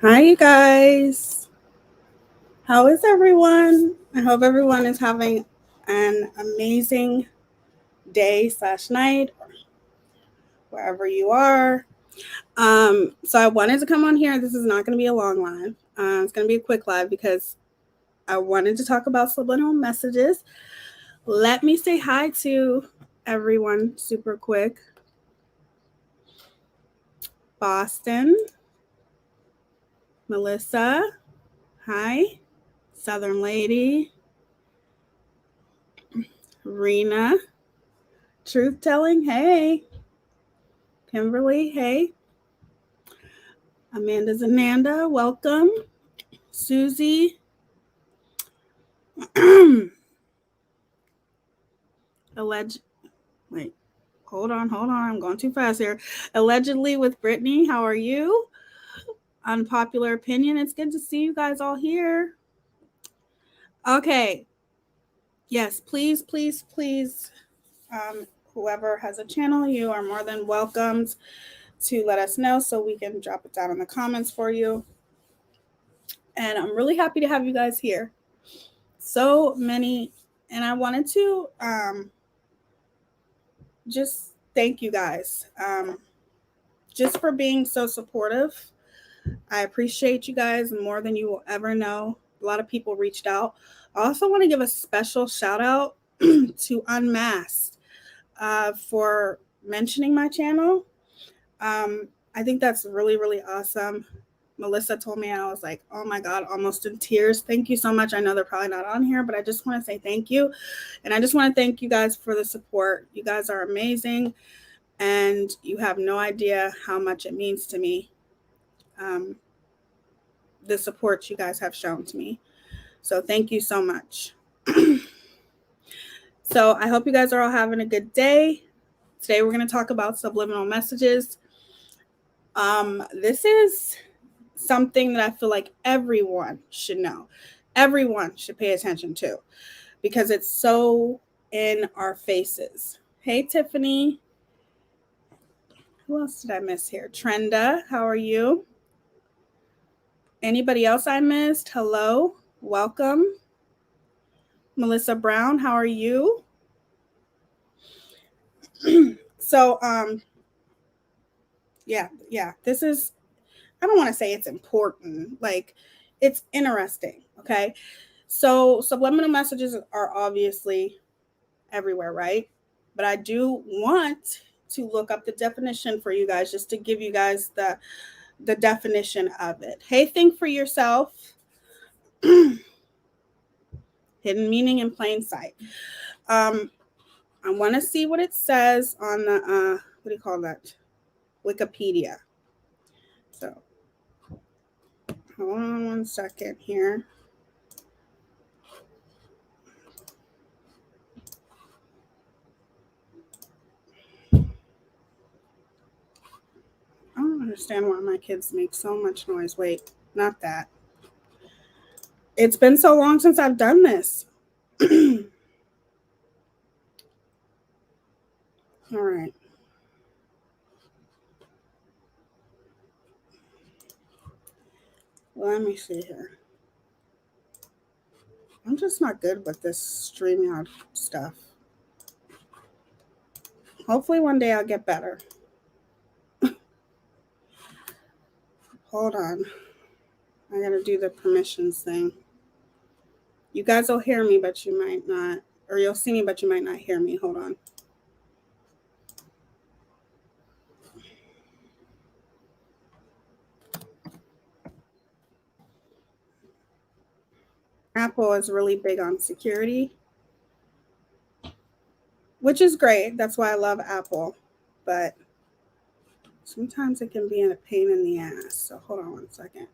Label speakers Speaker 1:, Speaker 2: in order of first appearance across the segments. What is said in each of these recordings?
Speaker 1: Hi, you guys. How is everyone? I hope everyone is having an amazing day slash night, wherever you are. So I wanted to come on here. This is not going to be a long live. It's going to be a quick live because I wanted to talk about subliminal messages. Let me say hi to everyone super quick. Boston, Melissa, hi. Southern Lady, Rena, Truth Telling, hey. Kimberly, hey. Amanda Zananda, welcome. Susie. Alleged. Wait, hold on. I'm going too fast here. Allegedly with Brittany, how are you? Unpopular opinion. It's good to see you guys all here. Okay. Yes, please. Whoever has a channel, you are more than welcomed to let us know so we can drop it down in the comments for you. And I'm really happy to have you guys here. So many, and I wanted to just thank you guys just for being so supportive. I appreciate you guys more than you will ever know. A lot of people reached out. I also want to give a special shout out to Unmasked for mentioning my channel. I think that's really awesome. Melissa told me, I was like, oh my God, almost in tears. Thank you so much. I know they're probably not on here, but I just want to say thank you. And I just want to thank you guys for the support. You guys are amazing. And you have no idea how much it means to me, the support you guys have shown to me. So thank you so much. So I hope you guys are all having a good day. Today we're going to talk about subliminal messages. This is something that I feel like everyone should know. Everyone should pay attention to because it's so in our faces. Hey, Tiffany. Who else did I miss here? Trenda, how are you? Anybody else I missed? Hello, welcome. Melissa Brown, how are you? So, yeah, this is, I don't want to say it's important, like it's interesting, okay? So, subliminal messages are obviously everywhere, right? But I do want to look up the definition for you guys just to give you guys the definition of it. Hey, think for yourself. Hidden meaning in plain sight. I want to see what it says on the what do you call that? Wikipedia. So hold on one second here. I don't understand why my kids make so much noise. Wait, not that. It's been so long since I've done this. All right. Let me see here. I'm just not good with this StreamYard stuff. Hopefully one day I'll get better. Hold on. I gotta do the permissions thing. You guys will hear me, but you might not, or you'll see me, but you might not hear me. Hold on. Apple is really big on security, which is great. That's why I love Apple. But sometimes it can be a pain in the ass. So hold on one second.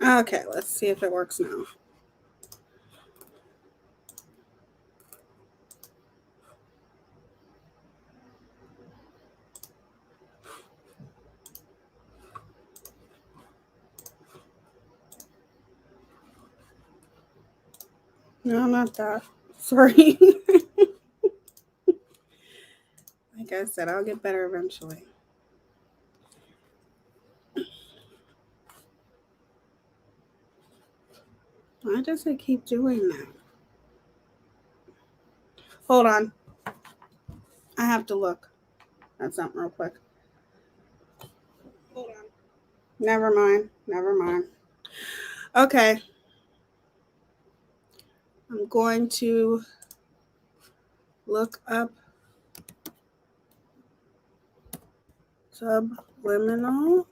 Speaker 1: Okay, let's see if it works now. No, not that. Sorry. Like I said, I'll get better eventually. Why does it keep doing that? Hold on. I have to look at something real quick. Hold on. Never mind. Never mind. Okay. I'm going to look up subliminal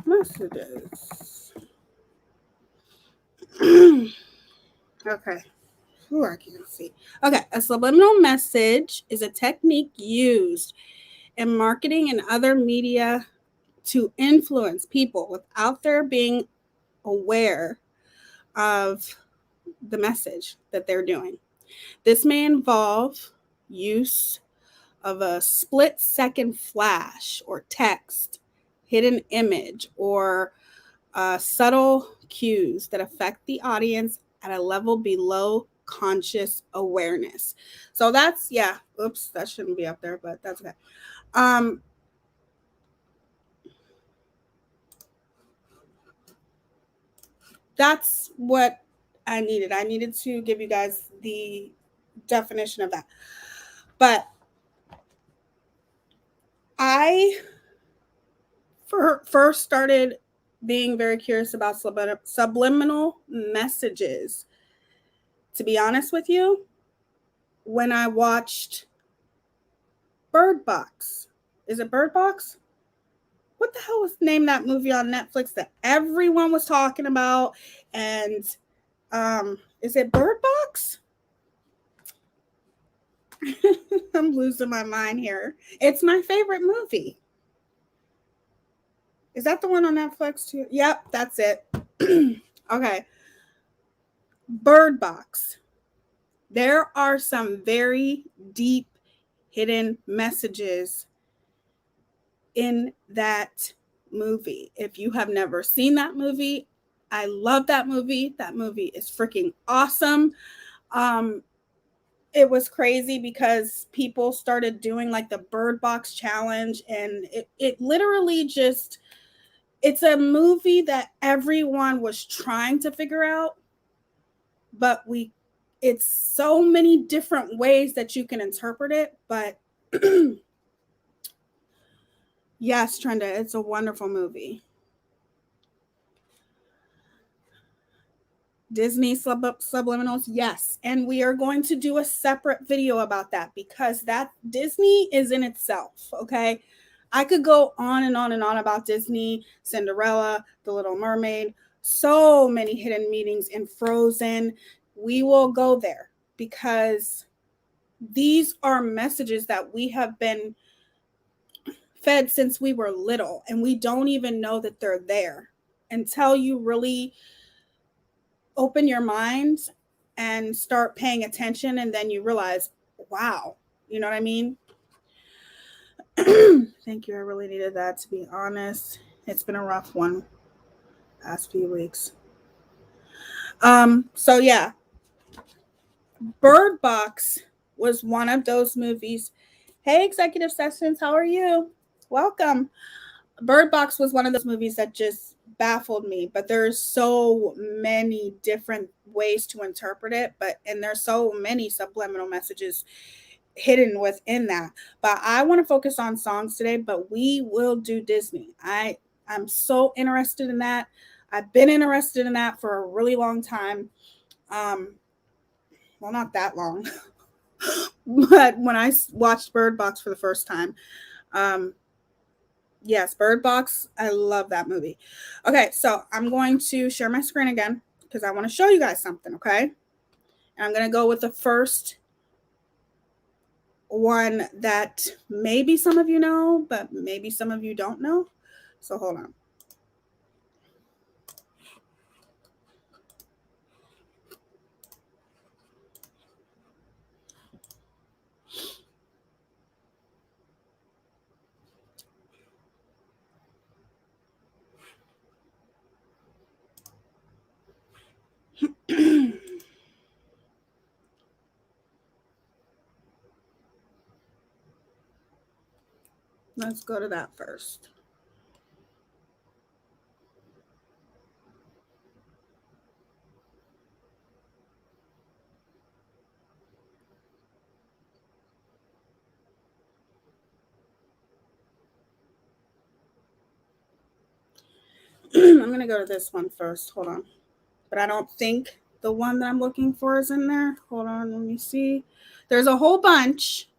Speaker 1: messages. Okay. Ooh, I can't see. Okay. A subliminal message is a technique used in marketing and other media to influence people without their being aware of the message that they're doing. This may involve use of a split-second flash or text, hidden image, or subtle cues that affect the audience at a level below conscious awareness. So that's, yeah, oops, that shouldn't be up there, but that's okay. That's what I needed. I needed to give you guys the definition of that. But I first started being very curious about subliminal messages, to be honest with you, when I watched Bird Box. Is it Bird Box? What the hell was the name of that movie on Netflix that everyone was talking about? And is it Bird Box? I'm losing my mind here. It's my favorite movie. Is that the one on Netflix too? Yep, that's it. Okay. Bird Box. There are some very deep hidden messages in that movie. If you have never seen that movie, I love that movie. That movie is freaking awesome. It was crazy because people started doing like the Bird Box challenge, and it literally just, it's a movie that everyone was trying to figure out, but it's so many different ways that you can interpret it. But yes, Trenda, it's a wonderful movie. Disney subliminals, yes. And we are going to do a separate video about that because that Disney is in itself, okay? I could go on and on and on about Disney, Cinderella, The Little Mermaid, so many hidden meanings in Frozen. We will go there because these are messages that we have been fed since we were little, and we don't even know that they're there until you really open your mind and start paying attention, and then you realize, wow, you know what I mean? Thank you. I really needed that, to be honest. It's been a rough one past few weeks. So yeah, Bird Box was one of those movies. Hey, Executive Sessions, how are you? Welcome. Bird Box was one of those movies that just baffled me, but there's so many different ways to interpret it, and there's so many subliminal messages hidden within that. But I want to focus on songs today, but we will do Disney. I'm so interested in that. I've been interested in that for a really long time. Well, not that long, but when I watched Bird Box for the first time, yes, Bird Box. I love that movie. Okay, so I'm going to share my screen again. because I want to show you guys something, okay? And I'm going to go with the first one that maybe some of you know, but maybe some of you don't know. So hold on. Let's go to that first. I'm going to go to this one first. Hold on. But I don't think the one that I'm looking for is in there. Hold on. Let me see. There's a whole bunch,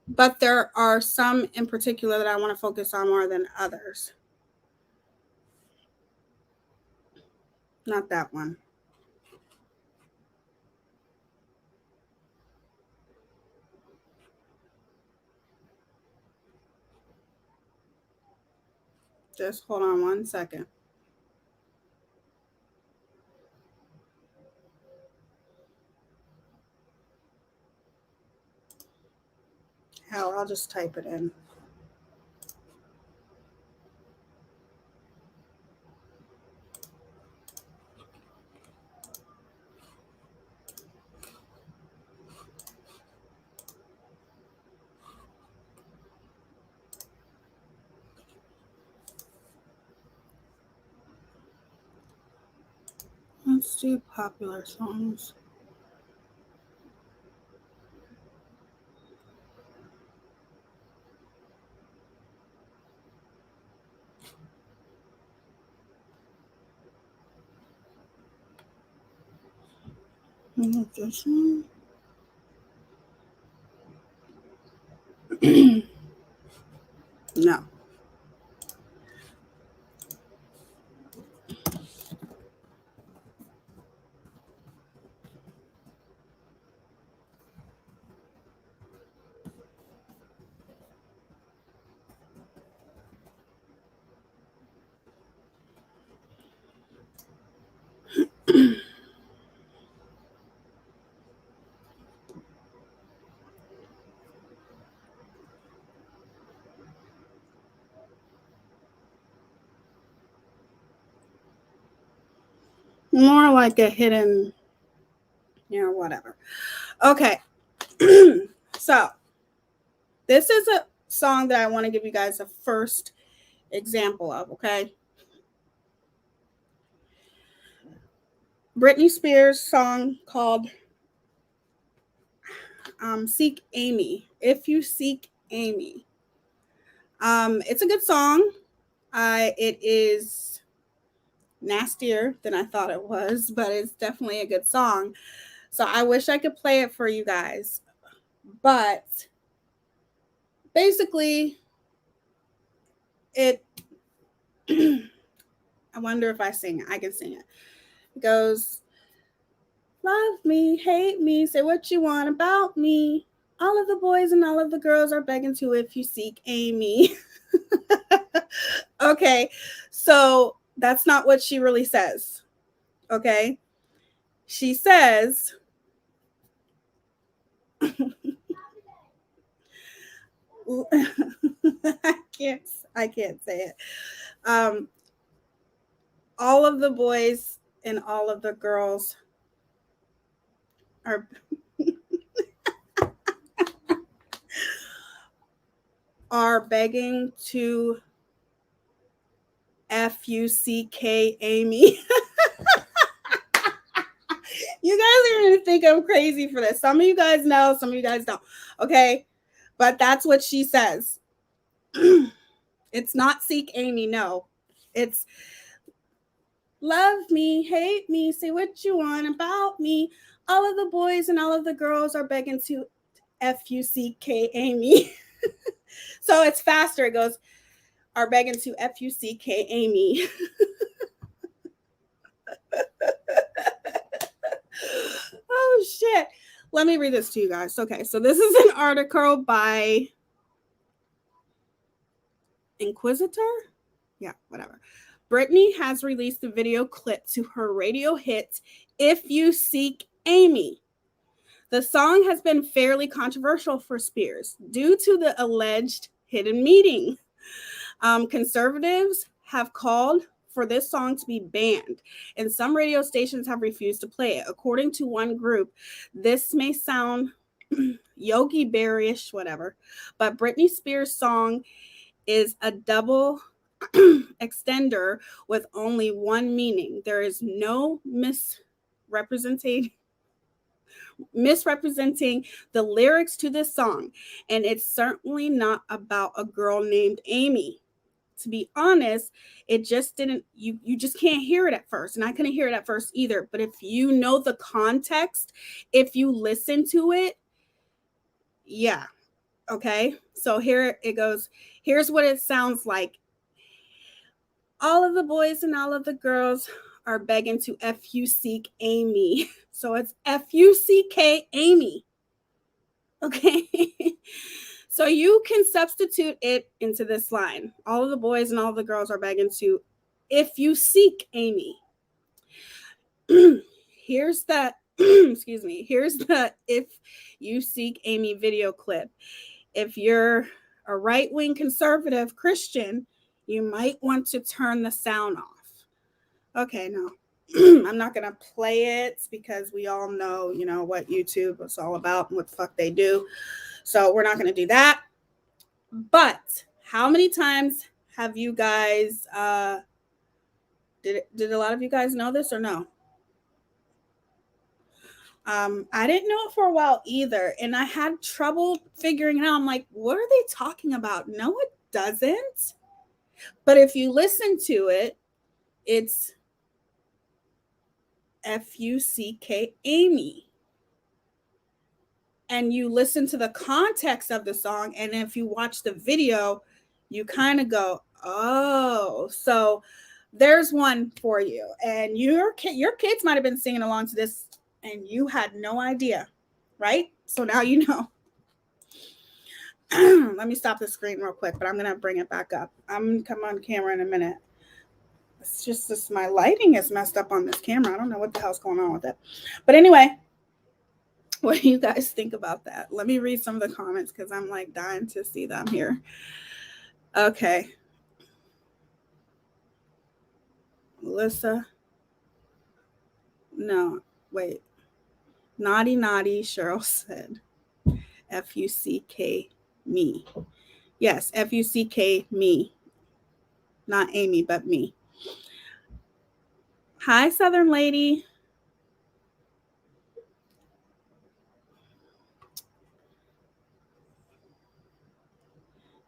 Speaker 1: but there are some in particular that I want to focus on more than others. Not that one. Just hold on one second. Hell, I'll just type it in. Let's do popular songs. This one. No. More like a hidden, whatever. Okay. So, this is a song that I want to give you guys a first example of, okay? Britney Spears song called Seek Amy. If You Seek Amy. It's a good song. It is nastier than I thought it was, but it's definitely a good song. So I wish I could play it for you guys. But basically, it I wonder if I sing it. I can sing it. It goes, love me, hate me, say what you want about me. All of the boys and all of the girls are begging to if you seek Amy. Okay, so that's not what she really says. Okay, she says, I can't say it. All of the boys and all of the girls are are begging to F-U-C-K Amy. You guys are going to think I'm crazy for this. Some of you guys know, some of you guys don't. Okay, but that's what she says. It's not seek Amy, no. It's love me, hate me, say what you want about me. All of the boys and all of the girls are begging to F-U-C-K Amy. So it's faster. It goes, are begging to F-U-C-K Amy. shit. Let me read this to you guys. Okay, so this is an article by Inquisitor? Yeah, whatever. Britney has released a video clip to her radio hit, If You Seek Amy. The song has been fairly controversial for Spears due to the alleged hidden meeting. Conservatives have called for this song to be banned, and some radio stations have refused to play it. According to one group, this may sound Yogi Bearish, whatever, but Britney Spears' song is a double extender with only one meaning. There is no misrepresenting the lyrics to this song, and it's certainly not about a girl named Amy. To be honest, it just didn't, you just can't hear it at first, and I couldn't hear it at first either. But if you know the context, if you listen to it, yeah, okay. So here it goes. Here's what it sounds like. All of the boys and all of the girls are begging to F-U-Seek Amy. So it's F-U-C-K Amy. Okay. So you can substitute it into this line. All of the boys and all of the girls are begging to, if you seek Amy. Here's the, excuse me, here's the If You Seek Amy video clip. If you're a right-wing conservative Christian, you might want to turn the sound off. Okay, no. I'm not going to play it because we all know, what YouTube is all about and what the fuck they do. So we're not going to do that. But how many times have you guys, did a lot of you guys know this or no? I didn't know it for a while either. And I had trouble figuring it out. I'm like, what are they talking about? No, it doesn't. But if you listen to it, it's F-U-C-K Amy. And you listen to the context of the song, and if you watch the video, you kind of go, oh, so there's one for you. And your kids might have been singing along to this, and you had no idea, right? So now you know. Let me stop the screen real quick, but I'm going to bring it back up. I'm going to come on camera in a minute. It's just this, my lighting is messed up on this camera. I don't know what the hell's going on with it. But anyway, what do you guys think about that? Let me read some of the comments because I'm like dying to see them here. Okay. Melissa. No, wait. Naughty, Cheryl said. F-U-C-K me. Yes, F-U-C-K me. Not Amy, but me. Hi, Southern Lady.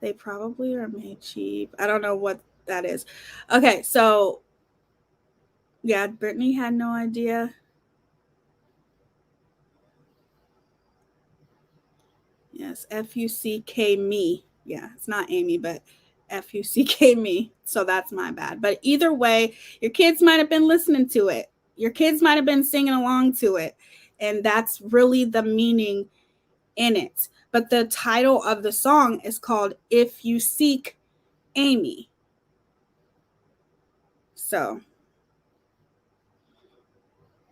Speaker 1: They probably are made cheap. I don't know what that is. Okay, so yeah, Brittany had no idea. Yes, F-U-C-K me. Yeah, it's not Amy, but F-U-C-K me. So that's my bad. But either way, your kids might have been listening to it. Your kids might have been singing along to it. And that's really the meaning in it. But the title of the song is called If You Seek Amy. So,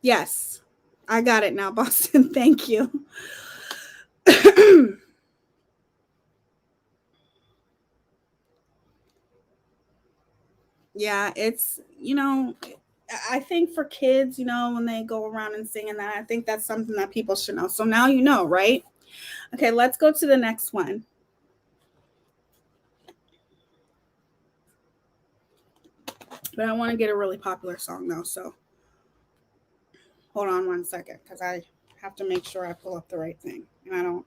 Speaker 1: yes, I got it now, Boston. Thank you. Yeah, it's, I think for kids, when they go around and singing that, I think that's something that people should know. So now you know, right? Okay, let's go to the next one. But I want to get a really popular song though, so hold on one second because I have to make sure I pull up the right thing. And I don't.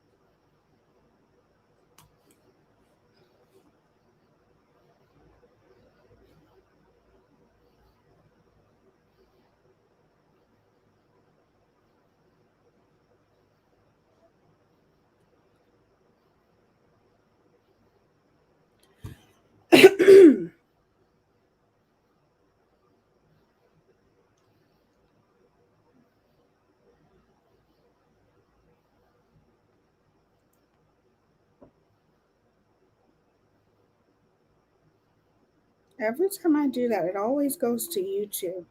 Speaker 1: Every time I do that, it always goes to YouTube.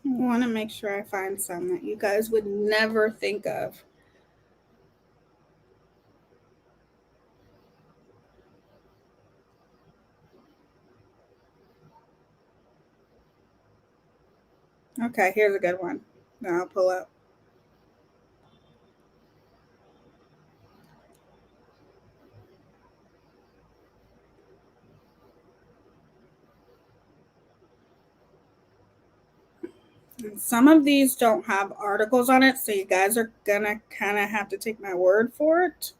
Speaker 1: I want to make sure I find some that you guys would never think of. Okay, here's a good one. Now I'll pull up. And some of these don't have articles on it, so you guys are gonna kind of have to take my word for it.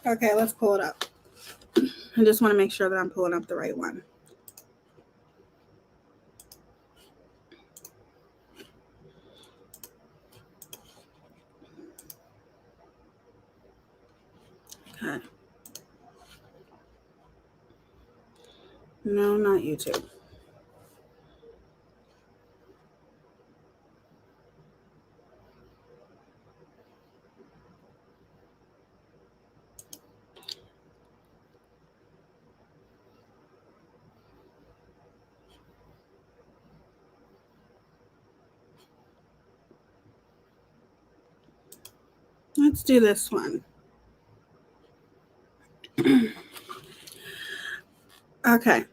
Speaker 1: Okay, let's pull it up. I just want to make sure that I'm pulling up the right one. Okay. No, not YouTube. Let's do this one. Okay.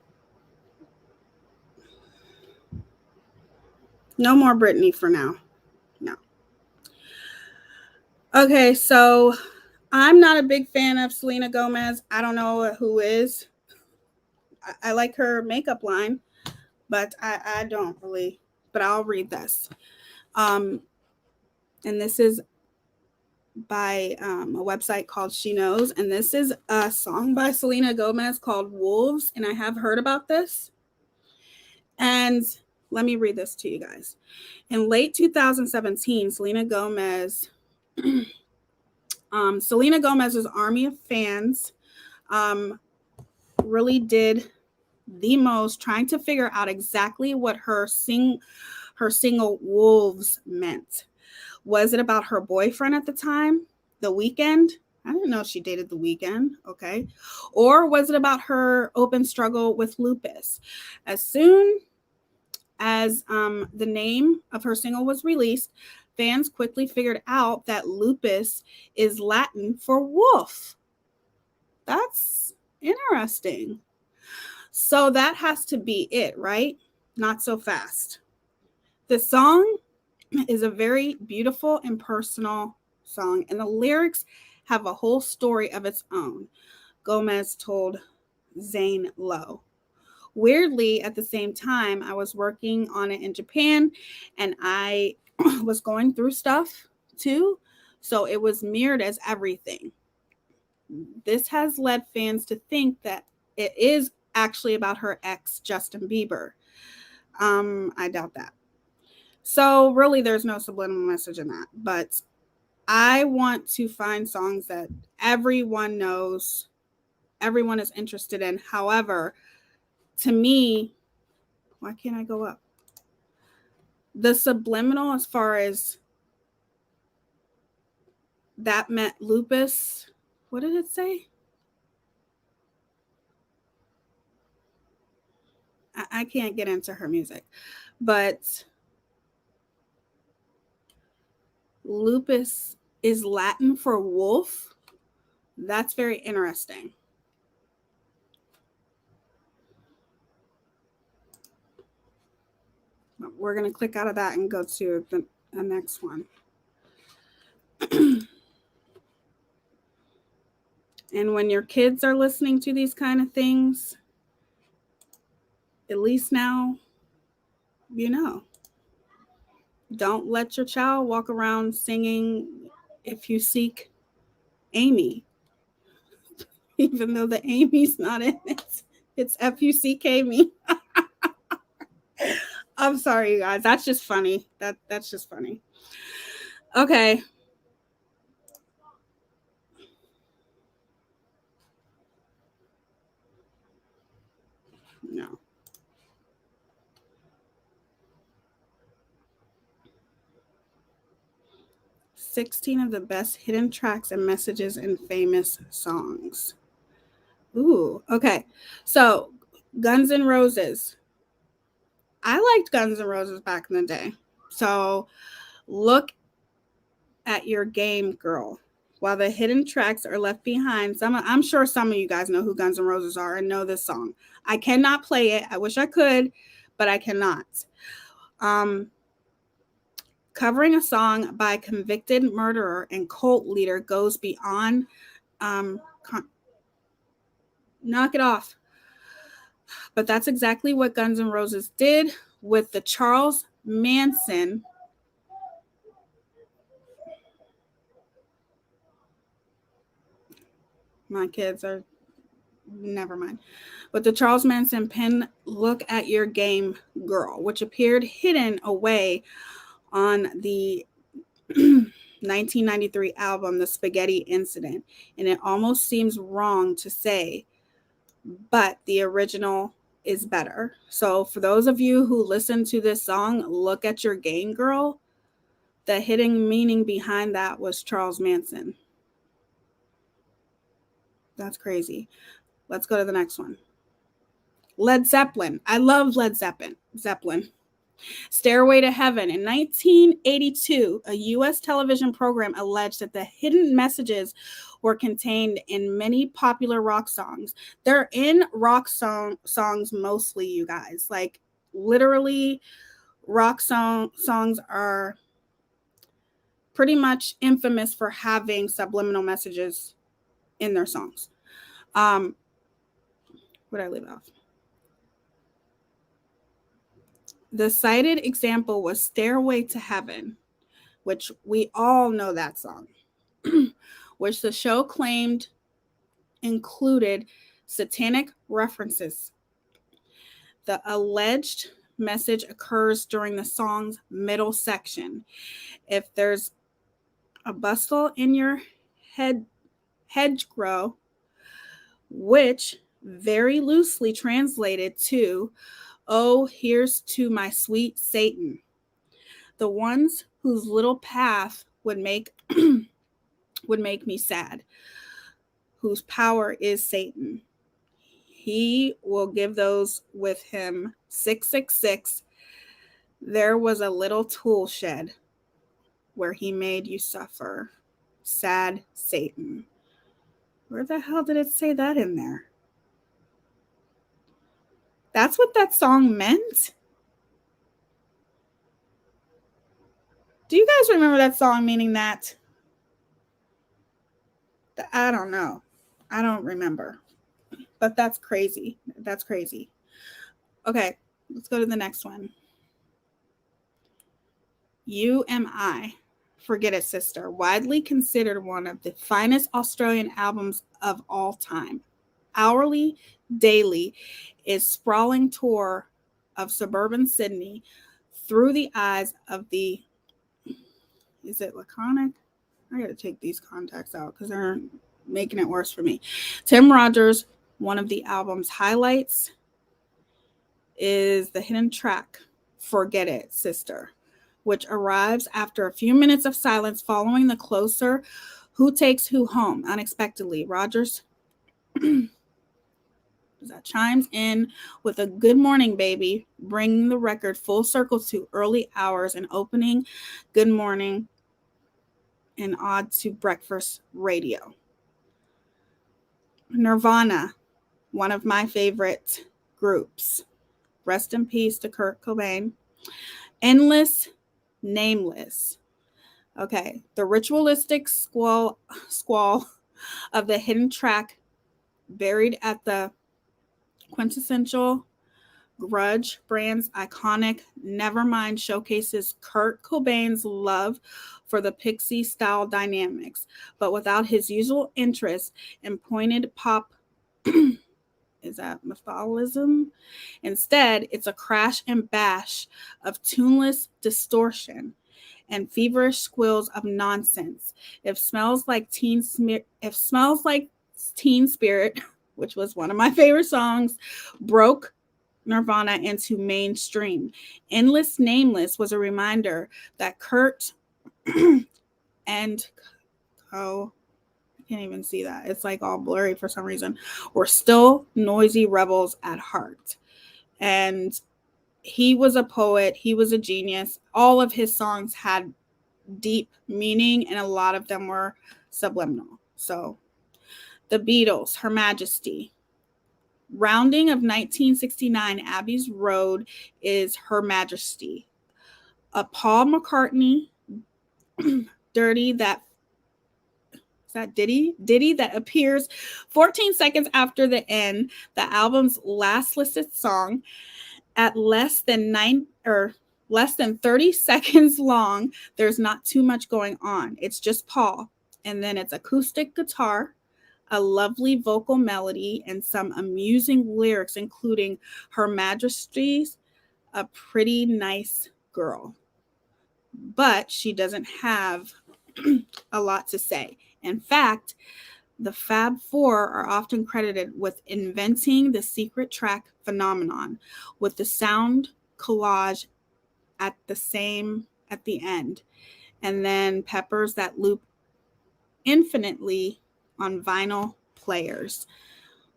Speaker 1: No more Britney for now. No. Okay, so I'm not a big fan of Selena Gomez. I don't know who is. I like her makeup line, but I don't really. But I'll read this. And this is by a website called She Knows. And this is a song by Selena Gomez called Wolves. And I have heard about this. And let me read this to you guys. In late 2017, Selena Gomez's army of fans really did the most trying to figure out exactly what her single Wolves meant. Was it about her boyfriend at the time, The Weeknd? I didn't know she dated The Weeknd. Okay. Or was it about her open struggle with lupus? As soon as the name of her single was released, fans quickly figured out that lupus is Latin for wolf. That's interesting. So that has to be it, right? Not so fast. The song is a very beautiful and personal song, and the lyrics have a whole story of its own, Gomez told Zane Lowe. Weirdly, at the same time, I was working on it in Japan, and I was going through stuff too, so it was mirrored as everything. This has led fans to think that it is actually about her ex, Justin Bieber. I doubt that. So really, there's no subliminal message in that. But I want to find songs that everyone knows, everyone is interested in. However, to me, why can't I go up? The subliminal, as far as that meant lupus. What did it say? I can't get into her music, but lupus is Latin for wolf. That's very interesting. we're going to click out of that and go to the next one. And when your kids are listening to these kind of things, at least now, you know. Don't let your child walk around singing If You Seek Amy, even though the Amy's not in it. It's F-U-C-K me. I'm sorry, you guys. That's just funny. That's just funny. Okay. No. "16 of the best hidden tracks and messages in famous songs." Ooh, okay. So, Guns N' Roses. I liked Guns N' Roses back in the day. So, look at your game, girl. While the hidden tracks are left behind, I'm sure some of you guys know who Guns N' Roses are and know this song. I cannot play it. I wish I could, but I cannot. Covering a song by convicted murderer and cult leader goes beyond. Knock it off. But that's exactly what Guns N' Roses did with the Charles Manson. My kids are, never mind. With the Charles Manson pen, "Look at Your Game, Girl," which appeared hidden away on the 1993 album, The Spaghetti Incident. And it almost seems wrong to say, but the original is better. So for those of you who listen to this song, "Look at Your Game, Girl," the hidden meaning behind that was Charles Manson. That's crazy. Let's go to the next one. Led Zeppelin. I love Led Zeppelin. "Stairway to Heaven." In 1982, a U.S. television program alleged that the hidden messages were contained in many popular rock songs. They're in rock songs mostly, you guys. Like, literally, rock songs are pretty much infamous for having subliminal messages in their songs. Where did I leave off? The cited example was "Stairway to Heaven," which we all know that song, which the show claimed included satanic references. The alleged message occurs during the song's middle section. "If there's a bustle in your hedgerow," which very loosely translated to, "Oh, here's to my sweet Satan. The ones whose little path would make me sad, whose power is Satan. He will give those with him 666. There was a little tool shed where he made you suffer. Sad Satan." Where the hell did it say that in there? That's what that song meant? Do you guys remember that song meaning that? I don't know. I don't remember. But that's crazy. That's crazy. Okay, let's go to the next one. "You Am I." Forget It, Sister. Widely considered one of the finest Australian albums of all time. Hourly, daily is sprawling tour of suburban Sydney through the eyes of the, is it laconic? I gotta take these contacts out because they're making it worse for me. Tim Rogers, one of the album's highlights is the hidden track, "Forget It, Sister," which arrives after a few minutes of silence following the closer "Who Takes Who Home" unexpectedly. Rogers that chimes in with a "Good Morning Baby," bringing the record full circle to early hours and opening Good Morning and Ode to Breakfast radio. Nirvana, one of my favorite groups. Rest in peace to Kurt Cobain. Endless, nameless. Okay, the ritualistic squall of the hidden track buried at the quintessential Grudge brand's iconic Nevermind showcases Kurt Cobain's love for the Pixie style dynamics, but without his usual interest in pointed pop. Is that Symbolism? Instead, it's a crash and bash of tuneless distortion and feverish squills of nonsense. If smells like Teen Spirit, which was one of my favorite songs, broke Nirvana into mainstream. Endless Nameless was a reminder that Kurt and Co. I can't even see that. It's like all blurry for some reason. Were still noisy rebels at heart. And he was a poet. He was a genius. All of his songs had deep meaning, and a lot of them were subliminal. So, the Beatles, Her Majesty. Rounding of 1969, Abbey's Road is Her Majesty. A Paul McCartney Dirty that is that Diddy that appears 14 seconds after the end, the album's last listed song, at less than 30 seconds long. There's not too much going on. It's just Paul, and then it's acoustic guitar, a lovely vocal melody, and some amusing lyrics, including Her Majesty's a pretty nice girl, but she doesn't have a lot to say. In fact, the Fab Four are often credited with inventing the secret track phenomenon, with the sound collage at the end, and then peppers that loop infinitely on vinyl players,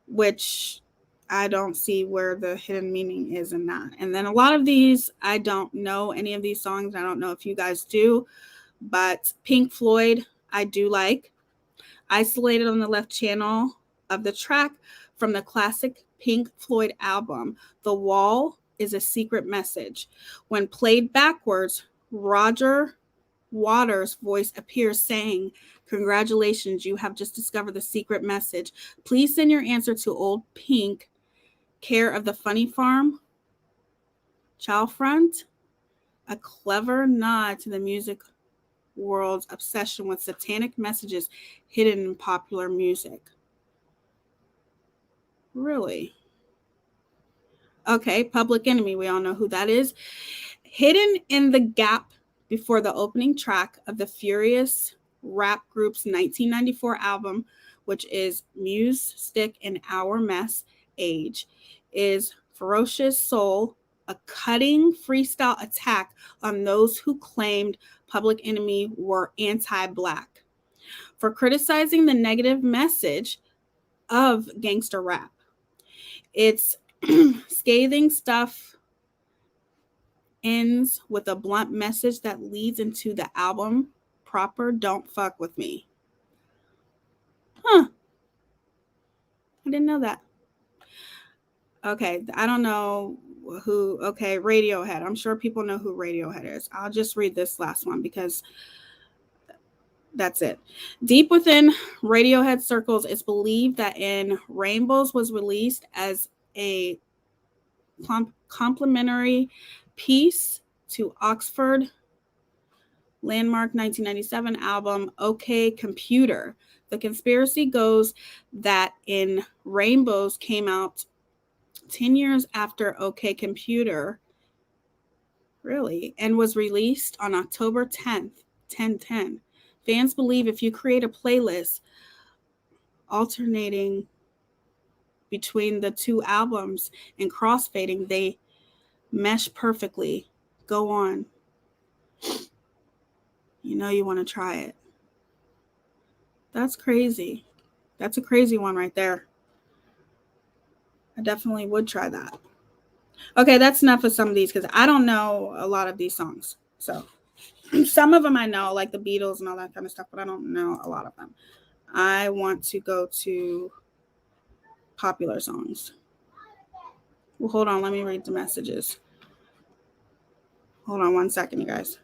Speaker 1: which I don't see where the hidden meaning is in that. And then a lot of these, I don't know any of these songs. I don't know if you guys do, but Pink Floyd, I do like. Isolated on the left channel of the track from the classic Pink Floyd album, The Wall is a Secret Message. When played backwards, Roger Waters' voice appears saying, "Congratulations, you have just discovered the secret message. Please send your answer to Old Pink, care of the Funny Farm, Chalfront." A clever nod to the music world's obsession with satanic messages hidden in popular music. Really? Okay, Public Enemy, we all know who that is. Hidden in the gap before the opening track of the furious rap group's 1994 album, which is Muse, Stick, and Our Mess Age, is Ferocious Soul, a cutting freestyle attack on those who claimed Public Enemy were anti-Black for criticizing the negative message of gangster rap. It's scathing stuff ends with a blunt message that leads into the album proper, Don't Fuck With Me. Huh. I didn't know that. Okay, I don't know who. Okay, Radiohead. I'm sure people know who Radiohead is. I'll just read this last one because that's it. Deep within Radiohead circles, it's believed that In Rainbows was released as a complimentary piece to Oxford landmark 1997 album OK Computer. The conspiracy goes that In Rainbows came out 10 years after OK Computer, really, and was released on October 10th, 1010. Fans believe if you create a playlist alternating between the two albums and crossfading, they mesh perfectly. Go on. You know you want to try it. That's crazy. That's a crazy one right there. I definitely would try that. Okay, that's enough of some of these because I don't know a lot of these songs. So some of them I know, like the Beatles and all that kind of stuff, but I don't know a lot of them. I want to go to popular songs. Well, hold on. Let me read the messages. Hold on one second, you guys.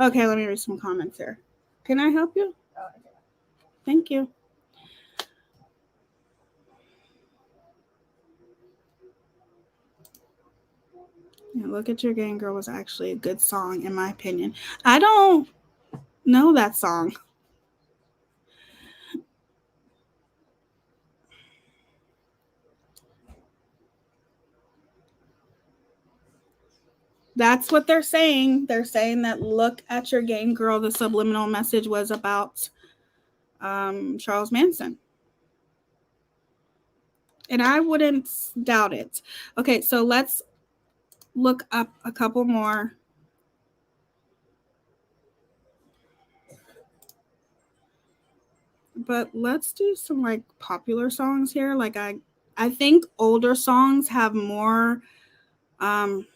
Speaker 1: Okay, let me read some comments here. Can I help you? Thank you. Yeah, Look at Your Game Girl was actually a good song, in my opinion. I don't know that song. That's what they're saying. They're saying that Look at Your Game Girl, the subliminal message was about Charles Manson. And I wouldn't doubt it. Okay, so let's look up a couple more. But let's do some like popular songs here. Like I think older songs um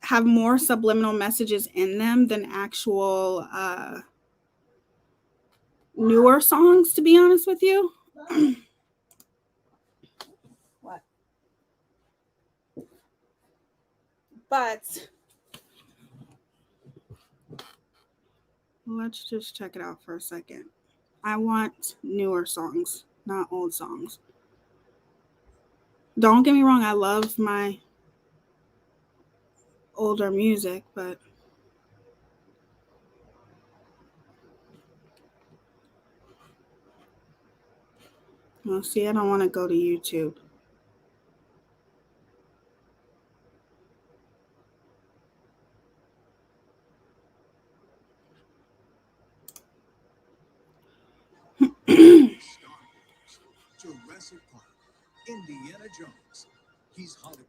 Speaker 1: have more subliminal messages in them than actual newer songs, to be honest with you. What? But let's just check it out for a second. I want newer songs, not old songs. Don't get me wrong, I love my older music, but well, see, I don't want to go to YouTube.
Speaker 2: Jurassic Park, Indiana Jones. He's Hollywood.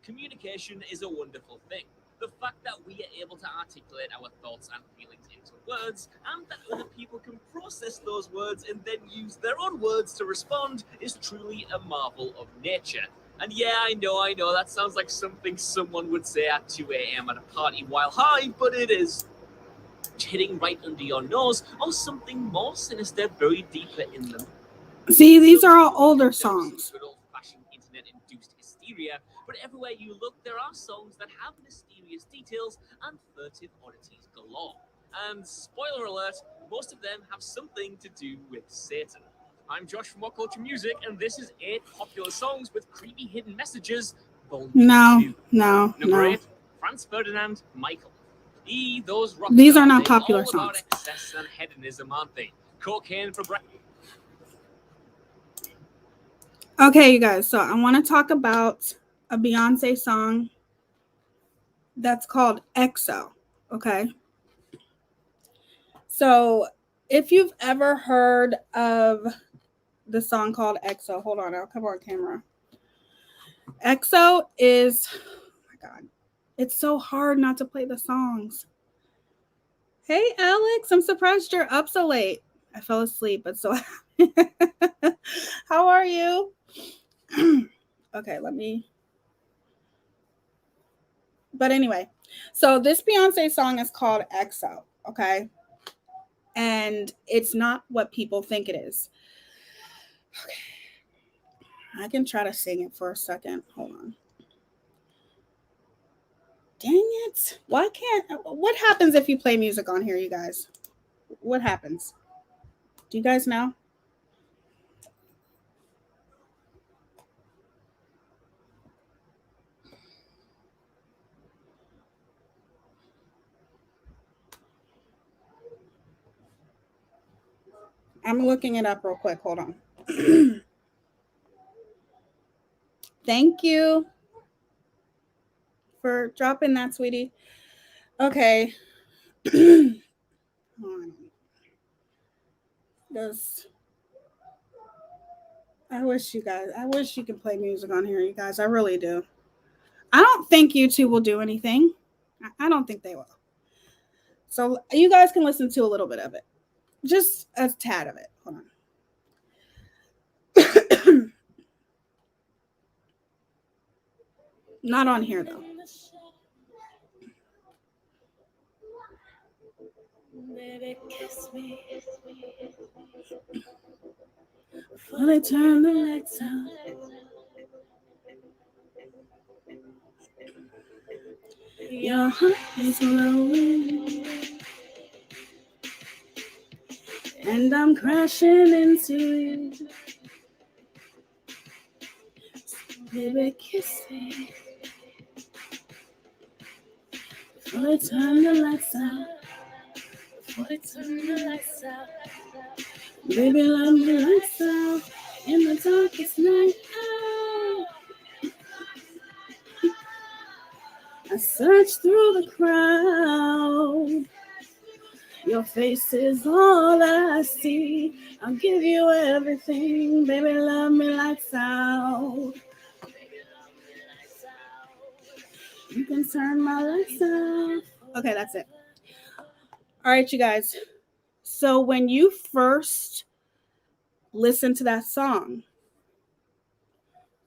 Speaker 3: Communication is a wonderful thing. The fact that we are able to articulate our thoughts and feelings into words, and that other people can process those words and then use their own words to respond, is truly a marvel of nature. And yeah, I know, that sounds like something someone would say at 2 a.m. at a party while high, but it is hitting right under your nose, or something more sinister buried deeper in them.
Speaker 1: See, these are all older songs.
Speaker 3: Good old-fashioned internet-induced hysteria, but everywhere you look, there are songs that have mysterious details and furtive oddities galore. And spoiler alert, most of them have something to do with Satan. I'm Josh from What Culture Music, and this is 8 popular songs with creepy hidden messages. Volume 2. Number 8, Franz Ferdinand, Michael.
Speaker 1: These are not popular songs.
Speaker 3: About excess and hedonism, aren't they? Cocaine for breakfast.
Speaker 1: Okay, you guys, so I want to talk about a Beyonce song that's called EXO, okay? So if you've ever heard of the song called EXO, hold on, I'll come on camera. EXO is, oh my God, it's so hard not to play the songs. Hey, Alex, I'm surprised you're up so late. I fell asleep, but so how are you? Okay, but anyway, so this Beyonce song is called EXO, okay? And it's not what people think it is. Okay. I can try to sing it for a second. Hold on. Dang it. What happens if you play music on here, you guys? What happens? Do you guys know? I'm looking it up real quick. Hold on. Thank you for dropping that, sweetie. Okay. Does I wish you could play music on here, you guys. I really do. I don't think YouTube will do anything. I don't think they will. So you guys can listen to a little bit of it. Just a tad of it. Hold on. Not on here though. Baby, kiss me. Before they turn the lights out. Your heart is glowing, and I'm crashing into you. Baby, kiss me. Before they turn the lights out. Before they turn the lights out. Baby, let me lights out in the darkest night. I search through the crowd. Your face is all that I see. I'll give you everything. Baby, love me lights out. You can turn my lights off. Okay, that's it. All right, you guys. So when you first listen to that song,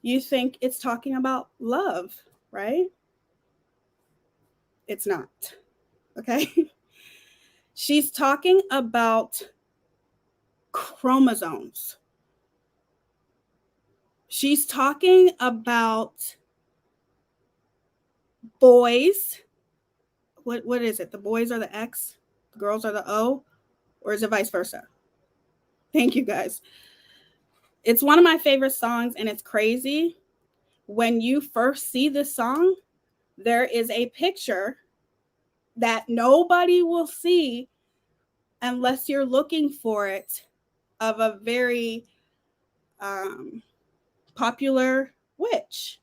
Speaker 1: you think it's talking about love, right? It's not. Okay? She's talking about chromosomes. She's talking about boys. What is it? The boys are the X, the girls are the O, or is it vice versa? Thank you guys. It's one of my favorite songs, and it's crazy. When you first see this song, there is a picture that nobody will see unless you're looking for it, of a very popular witch.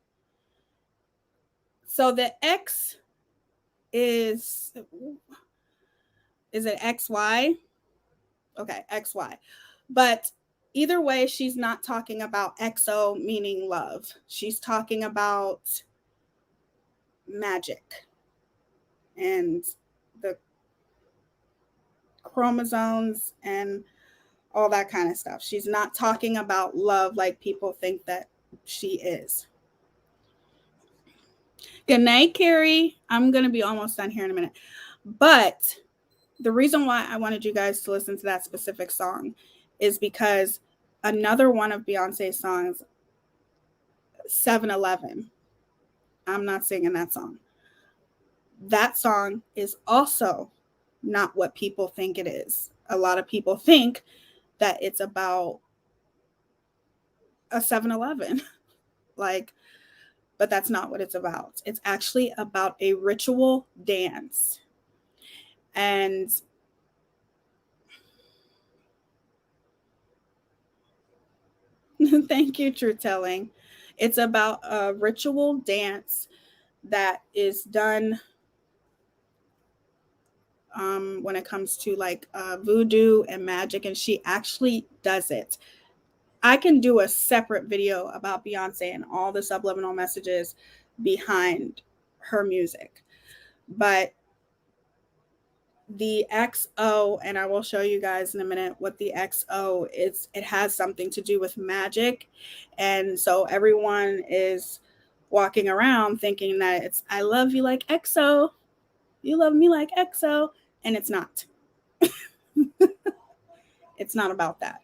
Speaker 1: So the X is it XY? Okay, XY. But either way, she's not talking about XO meaning love. She's talking about magic and the chromosomes and all that kind of stuff. She's not talking about love like people think that she is. Good night, Carrie. I'm going to be almost done here in a minute. But the reason why I wanted you guys to listen to that specific song is because another one of Beyonce's songs, 7-Eleven, I'm not singing that song. That song is also not what people think it is. A lot of people think that it's about a 7-Eleven. But that's not what it's about. It's actually about a ritual dance. And thank you, True Telling. It's about a ritual dance that is done when it comes to like voodoo and magic, and she actually does it. I can do a separate video about Beyonce and all the subliminal messages behind her music. But the XO, and I will show you guys in a minute what the XO is. It has something to do with magic. And so everyone is walking around thinking that it's, I love you like XO. You love me like XO. And it's not. It's not about that.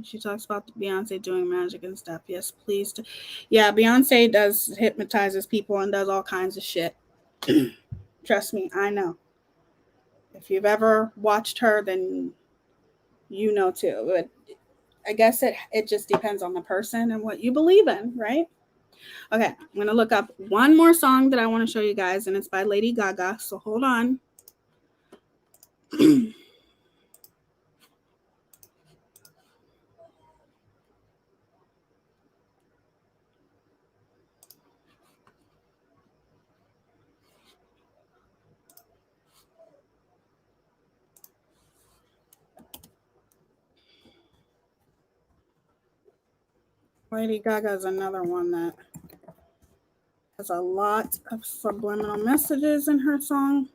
Speaker 1: She talks about Beyonce doing magic and stuff. Yes, please. Yeah, Beyonce does hypnotizes people and does all kinds of shit. Trust me, I know. If you've ever watched her, then you know too. But I guess it just depends on the person and what you believe in, right? Okay, I'm gonna look up one more song that I want to show you guys, and it's by Lady Gaga. So hold on. Lady Gaga is another one that has a lot of subliminal messages in her song.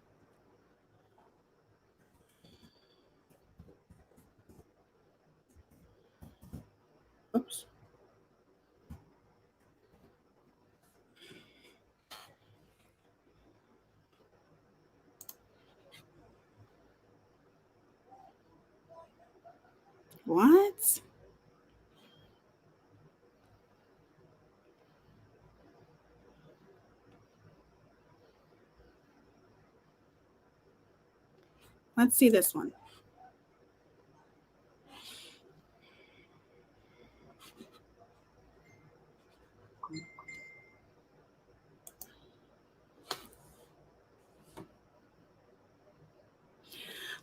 Speaker 1: Oops. What? Let's see this one.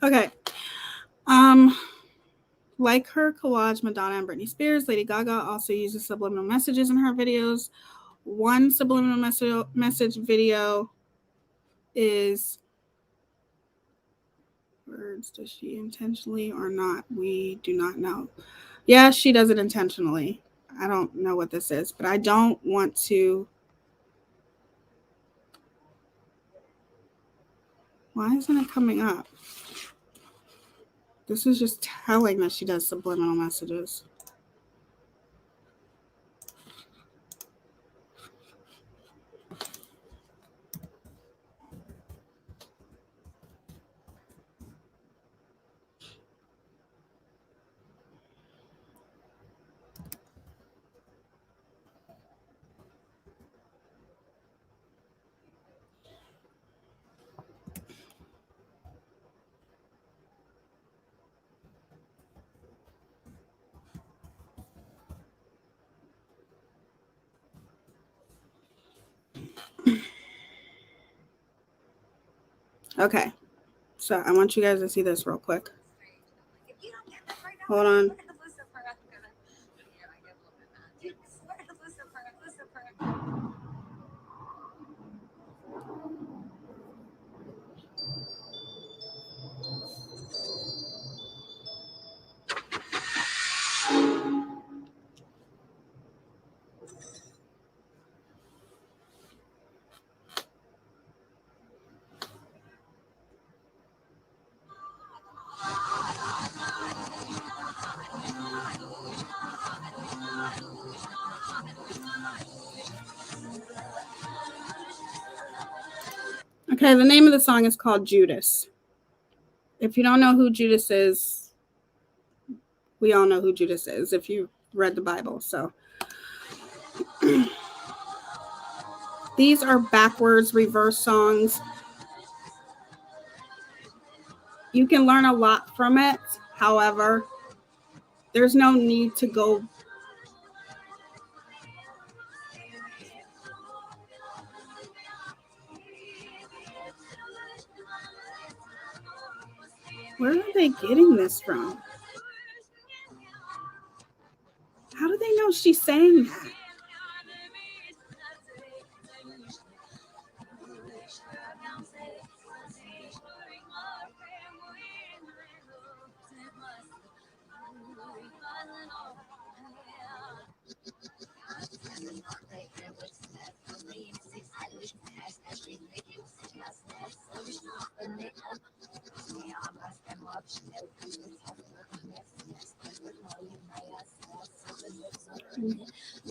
Speaker 1: Okay. Like her collage Madonna and Britney Spears, Lady Gaga also uses subliminal messages in her videos. One subliminal message video is words. Does she intentionally or not? We do not know. Yeah, she does it intentionally. I don't know what this is, but I don't want to. Why isn't it coming up? This is just telling that she does subliminal messages. Okay, so I want you guys to see this real quick. Hold on. Okay, the name of the song is called Judas. If you don't know who Judas is, we all know who Judas is if you read the Bible. So these are backwards, reverse songs. You can learn a lot from it. However, there's no need to go. Where are they getting this from? How do they know she's saying that?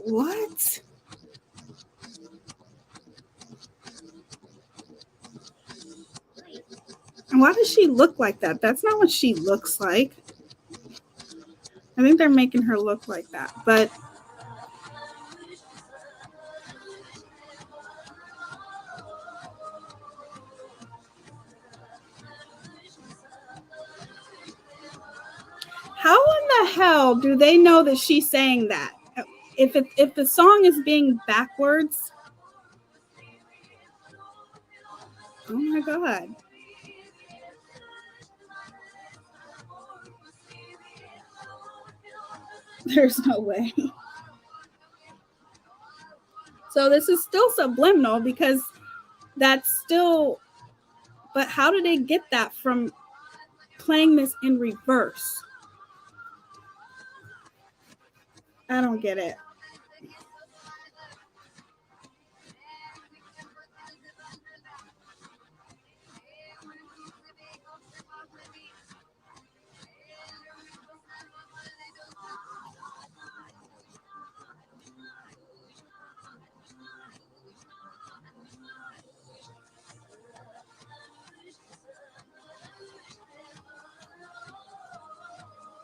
Speaker 1: What? And why does she look like that? That's not what she looks like. I think they're making her look like that. But how in the hell do they know that she's saying that? If the song is being backwards, oh my God. There's no way. So this is still subliminal because that's still, but how do they get that from playing this in reverse? I don't get it.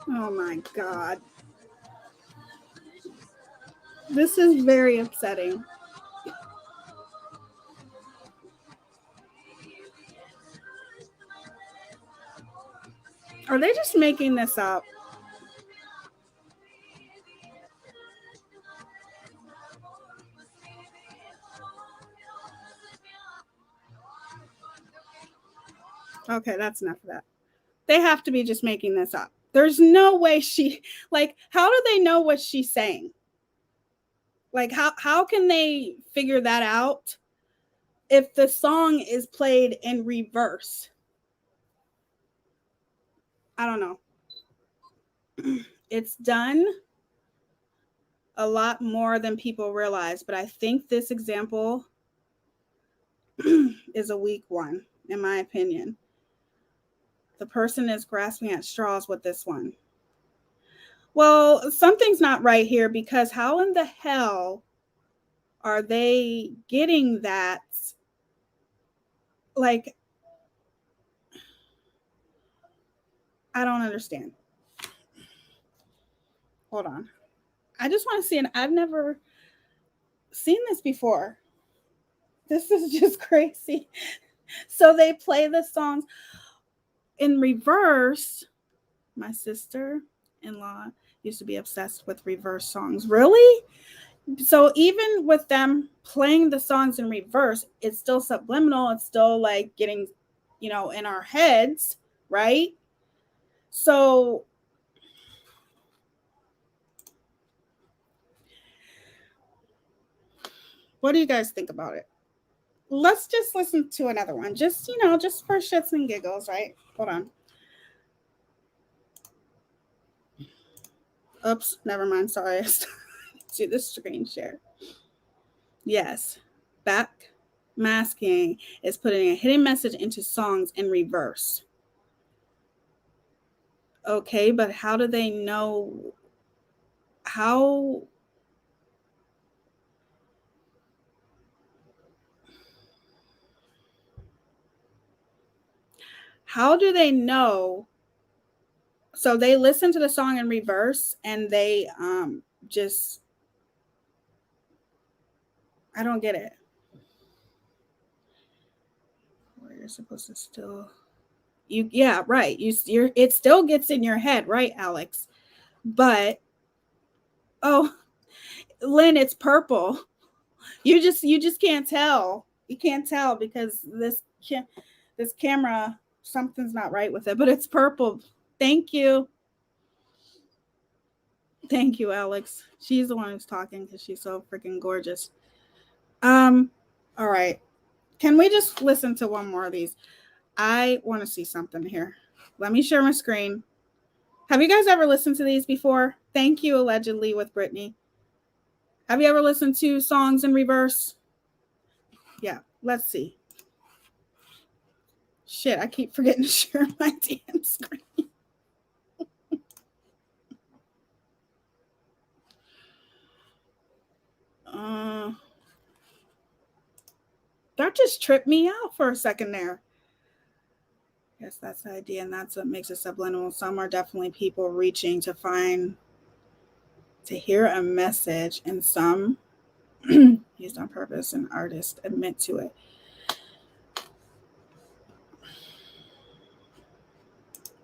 Speaker 1: Oh my God. This is very upsetting. Are they just making this up? Okay, that's enough of that. They have to be just making this up. There's no way how do they know what she's saying? Like how can they figure that out if the song is played in reverse? I don't know. It's done a lot more than people realize, but I think this example is a weak one, in my opinion. The person is grasping at straws with this one. Well, something's not right here because how in the hell are they getting that? Like, I don't understand. Hold on. I just want to see, and I've never seen this before. This is just crazy. So they play the songs in reverse. My sister in law used to be obsessed with reverse songs. Really? So even with them playing the songs in reverse, it's still subliminal. It's still like getting, in our heads, right? So what do you guys think about it? Let's just listen to another one. Just, just for shits and giggles, right? Hold on. Oops, never mind. Sorry. I do the screen share. Yes. Back masking is putting a hidden message into songs in reverse. Okay, but how do they know? How do they know? So they listen to the song in reverse and they just, I don't get it. Where you're supposed to still yeah, right. It still gets in your head, right, Alex? But oh, Lynn, it's purple. You just can't tell. You can't tell because this camera, something's not right with it, but it's purple. Thank you. Thank you, Alex. She's the one who's talking because she's so freaking gorgeous. All right. Can we just listen to one more of these? I want to see something here. Let me share my screen. Have you guys ever listened to these before? Thank you, allegedly, with Brittany. Have you ever listened to songs in reverse? Yeah, let's see. Shit, I keep forgetting to share my damn screen. That just tripped me out for a second there. Yes, that's the idea, and that's what makes it subliminal. Some are definitely people reaching to hear a message, and some used on purpose, and artists admit to it.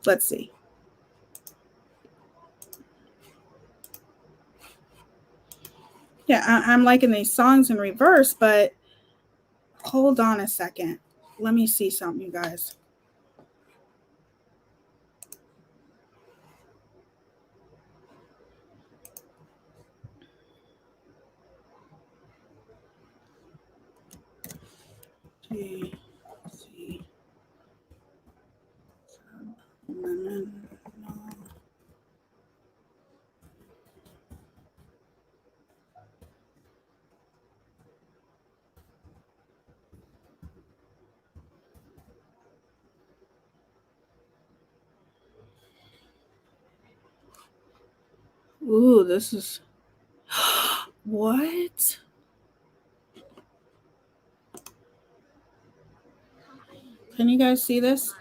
Speaker 1: Let's see. Yeah, I'm liking these songs in reverse, but hold on a second. Let me see something, you guys. Ooh, this is what? Can you guys see this?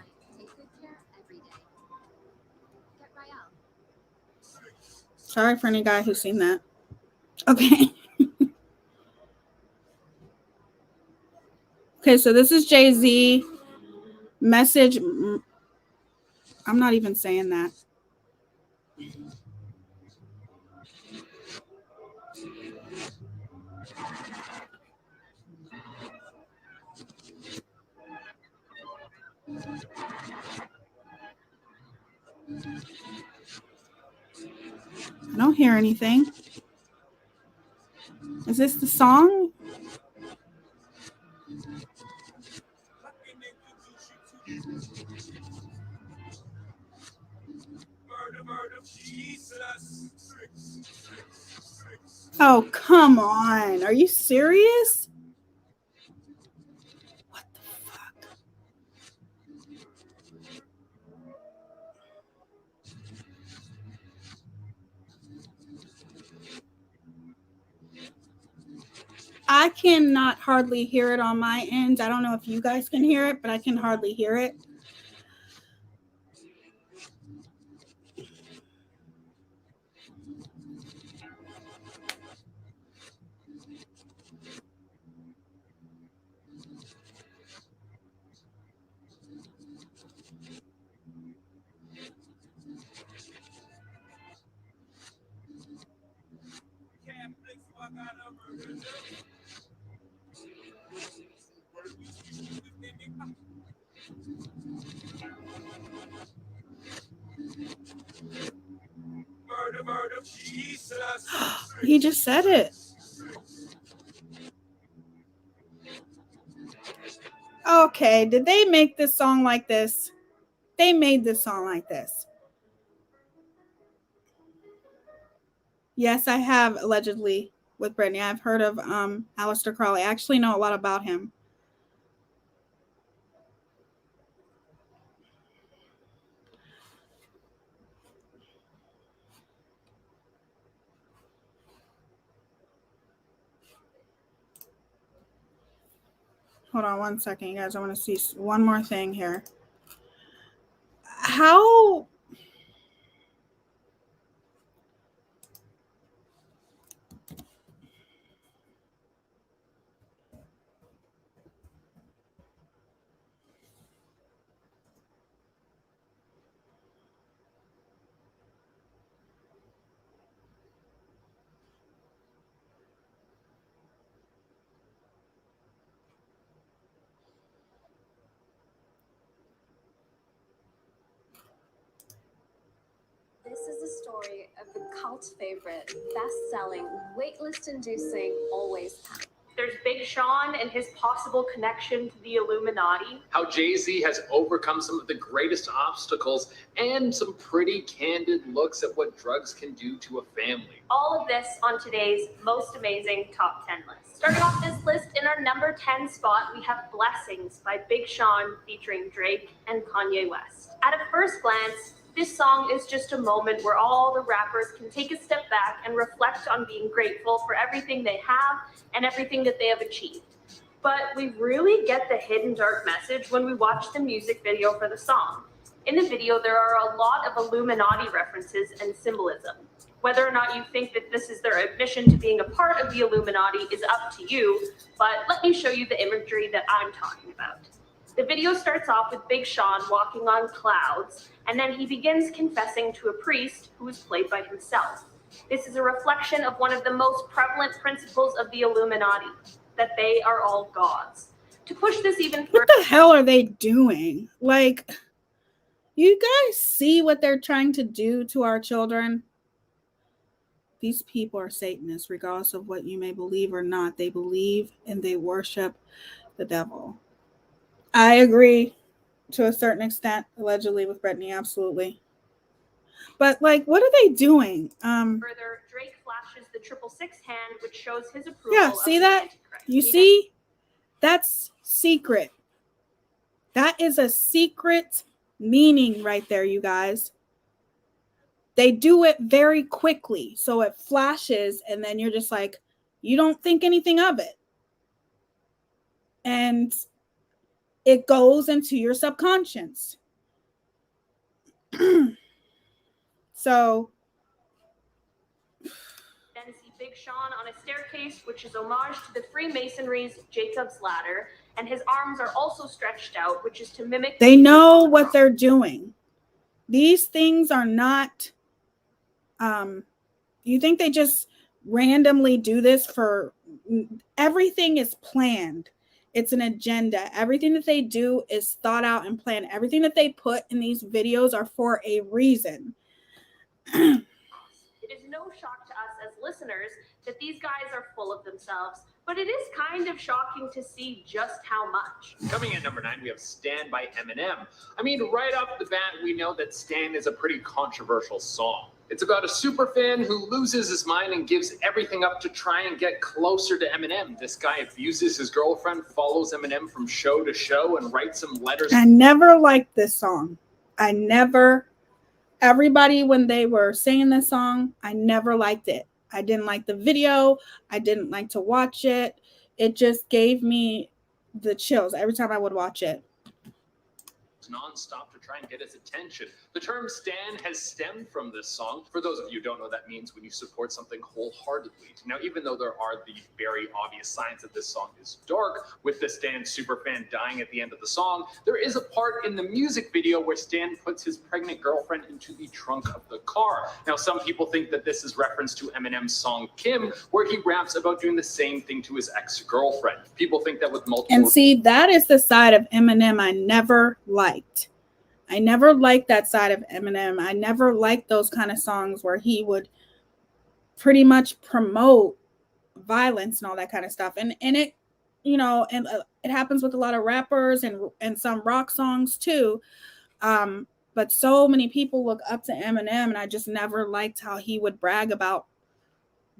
Speaker 1: Sorry for any guy who's seen that. Okay. Okay, so this is Jay-Z message. I'm not even saying that. I don't hear anything. Is this the song? Oh, come on. Are you serious? What the fuck? I cannot hardly hear it on my end. I don't know if you guys can hear it, but I can hardly hear it. He just said it. Okay, did they make this song like this? They made this song like this. Yes, I have allegedly with Brittany. I've heard of Aleister Crowley. I actually know a lot about him. Hold on one second, you guys. I want to see one more thing here. How...
Speaker 4: This is the story of the cult favorite, best-selling, waitlist-inducing, always packed.
Speaker 5: There's Big Sean and his possible connection to the Illuminati.
Speaker 6: How Jay-Z has overcome some of the greatest obstacles and some pretty candid looks at what drugs can do to a family.
Speaker 5: All of this on today's most amazing top 10 list. Starting off this list in our number 10 spot, we have Blessings by Big Sean featuring Drake and Kanye West. At a first glance, this song is just a moment where all the rappers can take a step back and reflect on being grateful for everything they have and everything that they have achieved. But we really get the hidden dark message when we watch the music video for the song. In the video, there are a lot of Illuminati references and symbolism. Whether or not you think that this is their admission to being a part of the Illuminati is up to you, but let me show you the imagery that I'm talking about. The video starts off with Big Sean walking on clouds, and then he begins confessing to a priest who is played by himself. This is a reflection of one of the most prevalent principles of the Illuminati, that they are all gods. To push this even further...
Speaker 1: What the hell are they doing? Like, you guys see what they're trying to do to our children? These people are Satanists, regardless of what you may believe or not. They believe and they worship the devil. I agree to a certain extent, allegedly, with Brittany, absolutely. But, like, what are they doing?
Speaker 5: Further, Drake flashes the 666 hand, which shows his approval.
Speaker 1: Yeah, see that? You see? That's secret. That is a secret meaning right there, you guys. They do it very quickly. So it flashes, and then you're just like, you don't think anything of it. And it goes into your subconscious. So
Speaker 5: Big Sean on a staircase, which is homage to the Freemasonry's Jacob's Ladder, and his arms are also stretched out, which is to mimic.
Speaker 1: They know what they're doing. These things are not, you think they just randomly do this for, everything is planned. It's an agenda. Everything that they do is thought out and planned. Everything that they put in these videos are for a reason.
Speaker 5: It is no shock to us as listeners that these guys are full of themselves, but it is kind of shocking to see just how much.
Speaker 6: Coming in number 9, we have Stan by Eminem. I mean, right off the bat, we know that Stan is a pretty controversial song. It's about a superfan who loses his mind and gives everything up to try and get closer to Eminem. This guy abuses his girlfriend, follows Eminem from show to show, and writes him letters.
Speaker 1: I never liked this song. Everybody, when they were singing this song, I never liked it. I didn't like the video. I didn't like to watch it. It just gave me the chills every time I would watch it.
Speaker 6: Non-stop to try and get his attention. The term stan has stemmed from this song. For those of you who don't know, that means when you support something wholeheartedly. Now, even though there are the very obvious signs that this song is dark, with the Stan superfan dying at the end of the song, there is a part in the music video where Stan puts his pregnant girlfriend into the trunk of the car. Now, some people think that this is reference to Eminem's song Kim, where he raps about doing the same thing to his ex-girlfriend. People think that with multiple...
Speaker 1: And see, that is the side of Eminem I never liked. I never liked that side of Eminem. I never liked those kind of songs where he would pretty much promote violence and all that kind of stuff. And it, you know, and it happens with a lot of rappers and some rock songs too. But so many people look up to Eminem, and I just never liked how he would brag about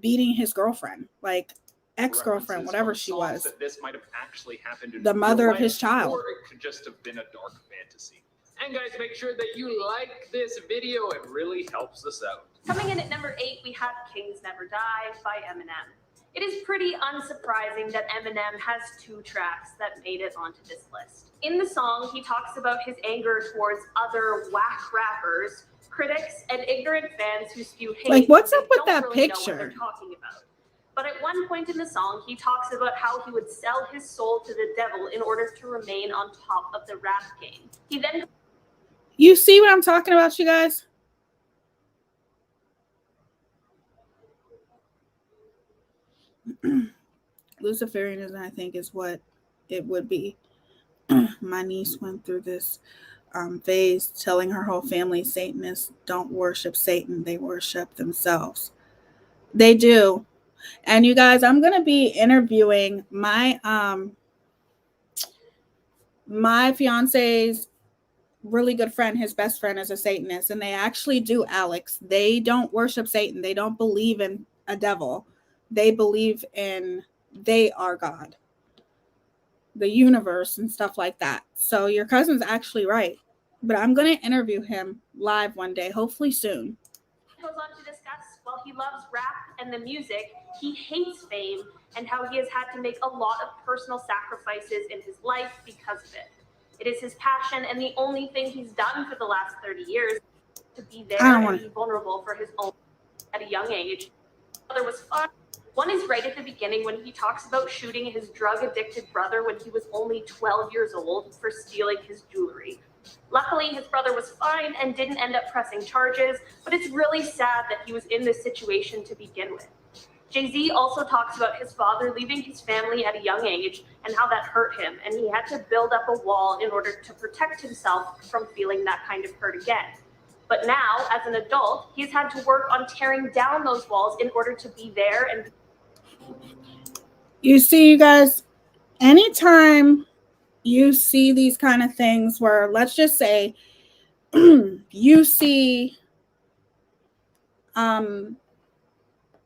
Speaker 1: beating his girlfriend, like ex-girlfriend, whatever she was.
Speaker 6: That this might have actually happened in
Speaker 1: the mother
Speaker 6: real
Speaker 1: of his
Speaker 6: life,
Speaker 1: child.
Speaker 6: or it could just have been a dark fantasy. And guys, make sure that you like this video. It really helps us out.
Speaker 5: Coming in at number 8, we have Kings Never Die by Eminem. It is pretty unsurprising that Eminem has 2 tracks that made it onto this list. In the song, he talks about his anger towards other whack rappers, critics, and ignorant fans who spew hate.
Speaker 1: Like, what's up with
Speaker 5: don't
Speaker 1: that
Speaker 5: really know
Speaker 1: picture?
Speaker 5: what they're talking about. But at one point in the song, he talks about how he would sell his soul to the devil in order to remain on top of the rap game. He then...
Speaker 1: You see what I'm talking about, you guys? Luciferianism, I think, is what it would be. My niece went through this phase telling her whole family Satanists don't worship Satan. They worship themselves. They do. And you guys, I'm going to be interviewing my fiance's really good friend. His best friend is a Satanist, and they actually do, Alex. They don't worship Satan. They don't believe in a devil. They believe in they are God, the universe, and stuff like that. So your cousin's actually right. But I'm going to interview him live one day, hopefully soon.
Speaker 5: He goes on to discuss, while he loves rap and the music, he hates fame and how he has had to make a lot of personal sacrifices in his life because of it. It is his passion and the only thing he's done for the last 30 years to be there and be vulnerable for his own at a young age. Brother was fun. One is right at the beginning when he talks about shooting his drug-addicted brother when he was only 12 years old for stealing his jewelry. Luckily, his brother was fine and didn't end up pressing charges, but it's really sad that he was in this situation to begin with. Jay-Z also talks about his father leaving his family at a young age and how that hurt him, and he had to build up a wall in order to protect himself from feeling that kind of hurt again. But now, as an adult, he's had to work on tearing down those walls in order to be there. And
Speaker 1: you see, you guys, anytime you see these kind of things where, let's just say, you see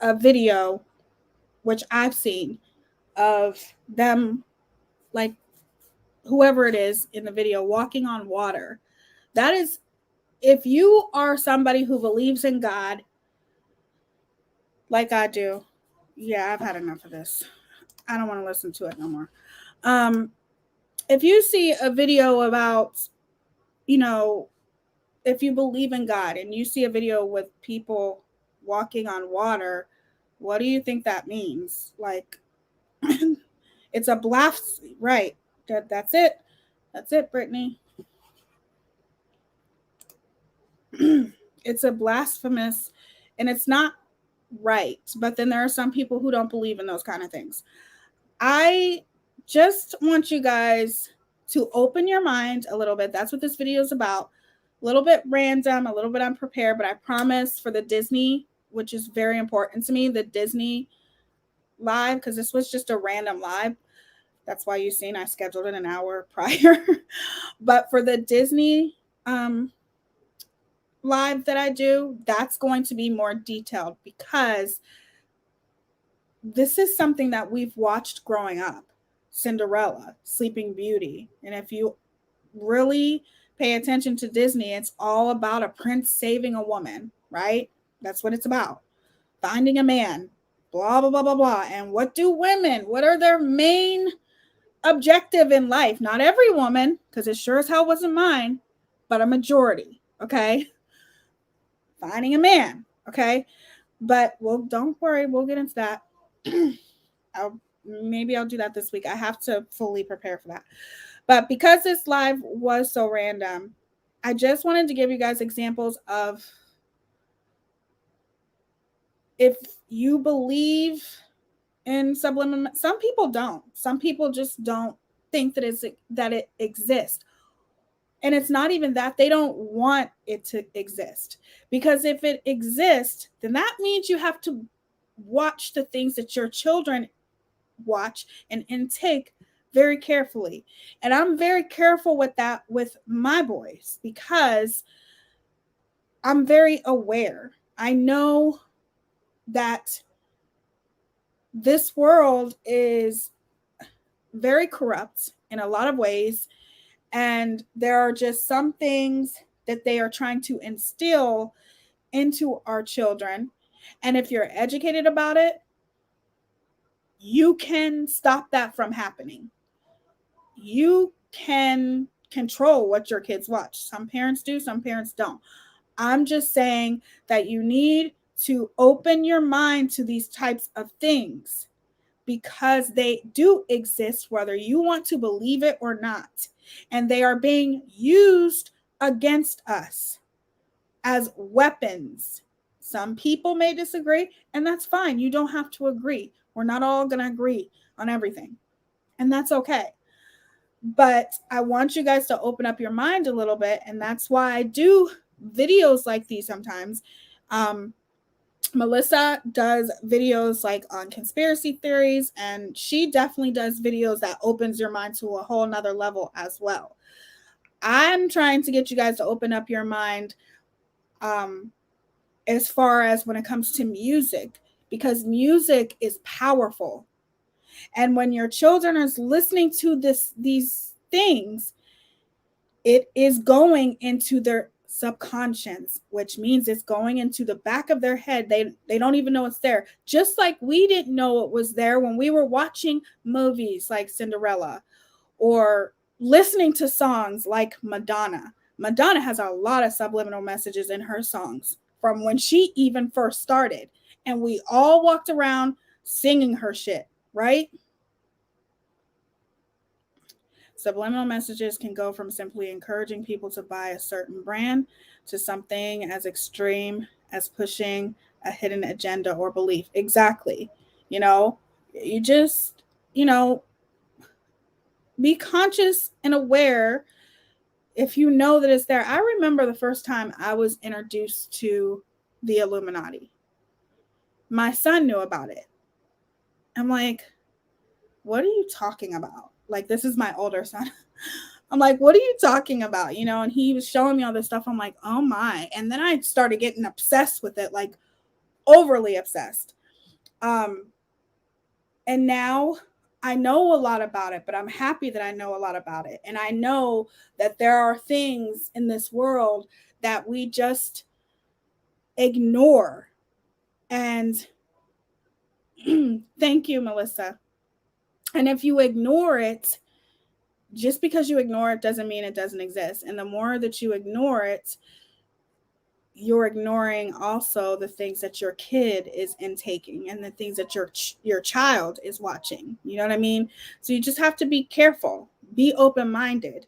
Speaker 1: a video, which I've seen, of them, like whoever it is in the video, walking on water. That is, if you are somebody who believes in God, like I do, yeah, I've had enough of this. I don't want to listen to it no more. If you see a video about, you know, if you believe in God and you see a video with people walking on water, What do you think that means? Like, it's a blasphemy, right? That's it. That's it, Brittany. It's a blasphemous, and it's not right. But then there are some people who don't believe in those kind of things. I just want you guys to open your mind a little bit. That's what this video is about. A little bit random, a little bit unprepared, but I promise for the Disney, which is very important to me, the Disney live, because this was just a random live. That's why you've seen I scheduled it an hour prior. But for the Disney live that I do, that's going to be more detailed because this is something that we've watched growing up. Cinderella, Sleeping Beauty. And if you really pay attention to Disney, it's all about a prince saving a woman, right? That's what it's about. Finding a man, blah, blah, blah, blah, blah. And what do women, what are their main objective in life? Not every woman, because it sure as hell wasn't mine, but a majority, okay? Finding a man, okay? But, well, don't worry, we'll get into that. Maybe I'll do that this week. I have to fully prepare for that. But because this live was so random, I just wanted to give you guys examples of if you believe in subliminal. Some people don't. Some people just don't think that it exists. And it's not even that they don't want it to exist. Because if it exists, then that means you have to watch the things that your children watch and intake very carefully. And I'm very careful with that with my boys because I'm very aware. I know that this world is very corrupt in a lot of ways, and there are just some things that they are trying to instill into our children. And if you're educated about it, you can stop that from happening. You can control what your kids watch. Some parents do, some parents don't. I'm just saying that you need to open your mind to these types of things because they do exist, whether you want to believe it or not. And they are being used against us as weapons. Some people may disagree, and that's fine. You don't have to agree. We're not all going to agree on everything, and that's okay. But I want you guys to open up your mind a little bit, and that's why I do videos like these sometimes. Melissa does videos like on conspiracy theories, and she definitely does videos that opens your mind to a whole nother level as well. I'm trying to get you guys to open up your mind as far as when it comes to music, because music is powerful. And when your children are listening to these things, it is going into their subconscious, which means it's going into the back of their head. They don't even know it's there. Just like we didn't know it was there when we were watching movies like Cinderella or listening to songs like Madonna. Madonna has a lot of subliminal messages in her songs from when she even first started. And we all walked around singing her shit, right? Subliminal messages can go from simply encouraging people to buy a certain brand to something as extreme as pushing a hidden agenda or belief. Exactly. You just, be conscious and aware if you know that it's there. I remember the first time I was introduced to the Illuminati. My son knew about it. I'm like, what are you talking about? Like, this is my older son. I'm like, what are you talking about? And he was showing me all this stuff. I'm like, oh my. And then I started getting obsessed with it, like overly obsessed. And now I know a lot about it, but I'm happy that I know a lot about it. And I know that there are things in this world that we just ignore. And thank you, Melissa. And if you ignore it, just because you ignore it doesn't mean it doesn't exist. And the more that you ignore it, you're ignoring also the things that your kid is intaking and the things that your child is watching. You know what I mean? So you just have to be careful, be open-minded,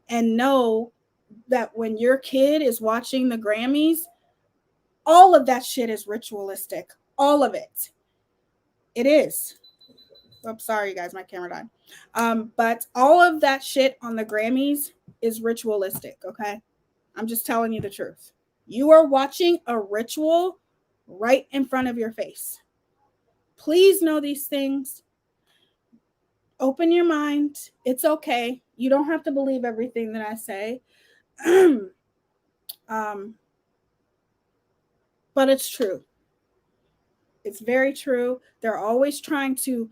Speaker 1: and know that when your kid is watching the Grammys, all of that shit is ritualistic. All of it. It is. I'm sorry, you guys, my camera died. But all of that shit on the Grammys is ritualistic, okay? I'm just telling you the truth. You are watching a ritual right in front of your face. Please know these things. Open your mind. It's okay. You don't have to believe everything that I say. But it's true. It's very true. They're always trying to,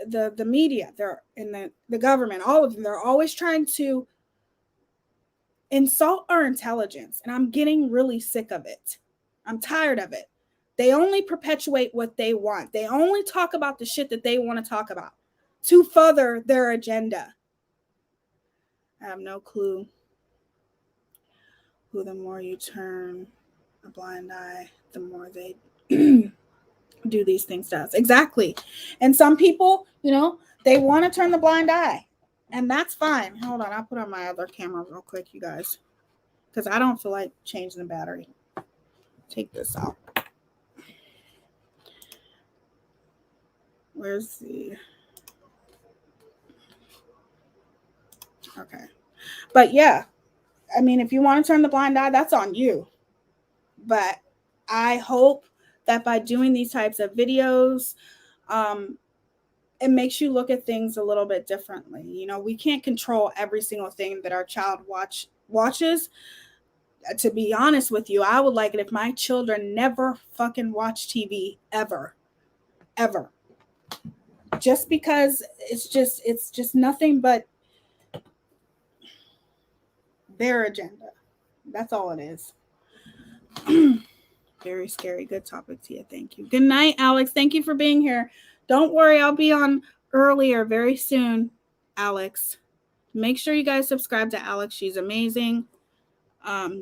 Speaker 1: the media, they're in the government, all of them, they're always trying to insult our intelligence. And I'm getting really sick of it. I'm tired of it. They only perpetuate what they want. They only talk about the shit that they want to talk about to further their agenda. I have no clue who the more you turn a blind eye, the more they do these things to us. Exactly. And some people, they want to turn the blind eye. And that's fine. Hold on. I'll put on my other camera real quick, you guys. Because I don't feel like changing the battery. Take this out. Where's the... Okay. But yeah, I mean, if you want to turn the blind eye, that's on you. But I hope that by doing these types of videos, it makes you look at things a little bit differently. We can't control every single thing that our child watches. To be honest with you, I would like it if my children never fucking watch TV ever. Ever. Just because it's just nothing but their agenda. That's all it is. Very scary. Good topic, Tia. Thank you. Good night, Alex. Thank you for being here. Don't worry, I'll be on earlier very soon, Alex. Make sure you guys subscribe to Alex. She's amazing.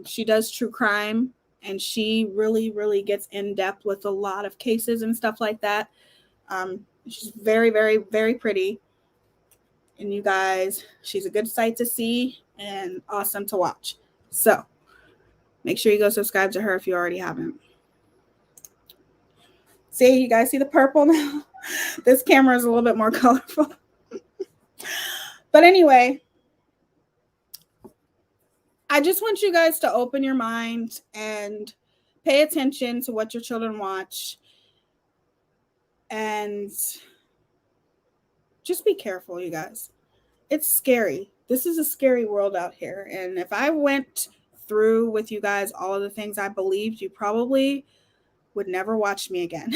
Speaker 1: She does true crime, and she really, really gets in depth with a lot of cases and stuff like that. She's very, very, very pretty. And you guys, she's a good sight to see and awesome to watch. So make sure you go subscribe to her if you already haven't. See, you guys see the purple now? This camera is a little bit more colorful. But anyway, I just want you guys to open your mind and pay attention to what your children watch. And just be careful, you guys. It's scary. This is a scary world out here. And if I went through with you guys all of the things I believed, you probably would never watch me again.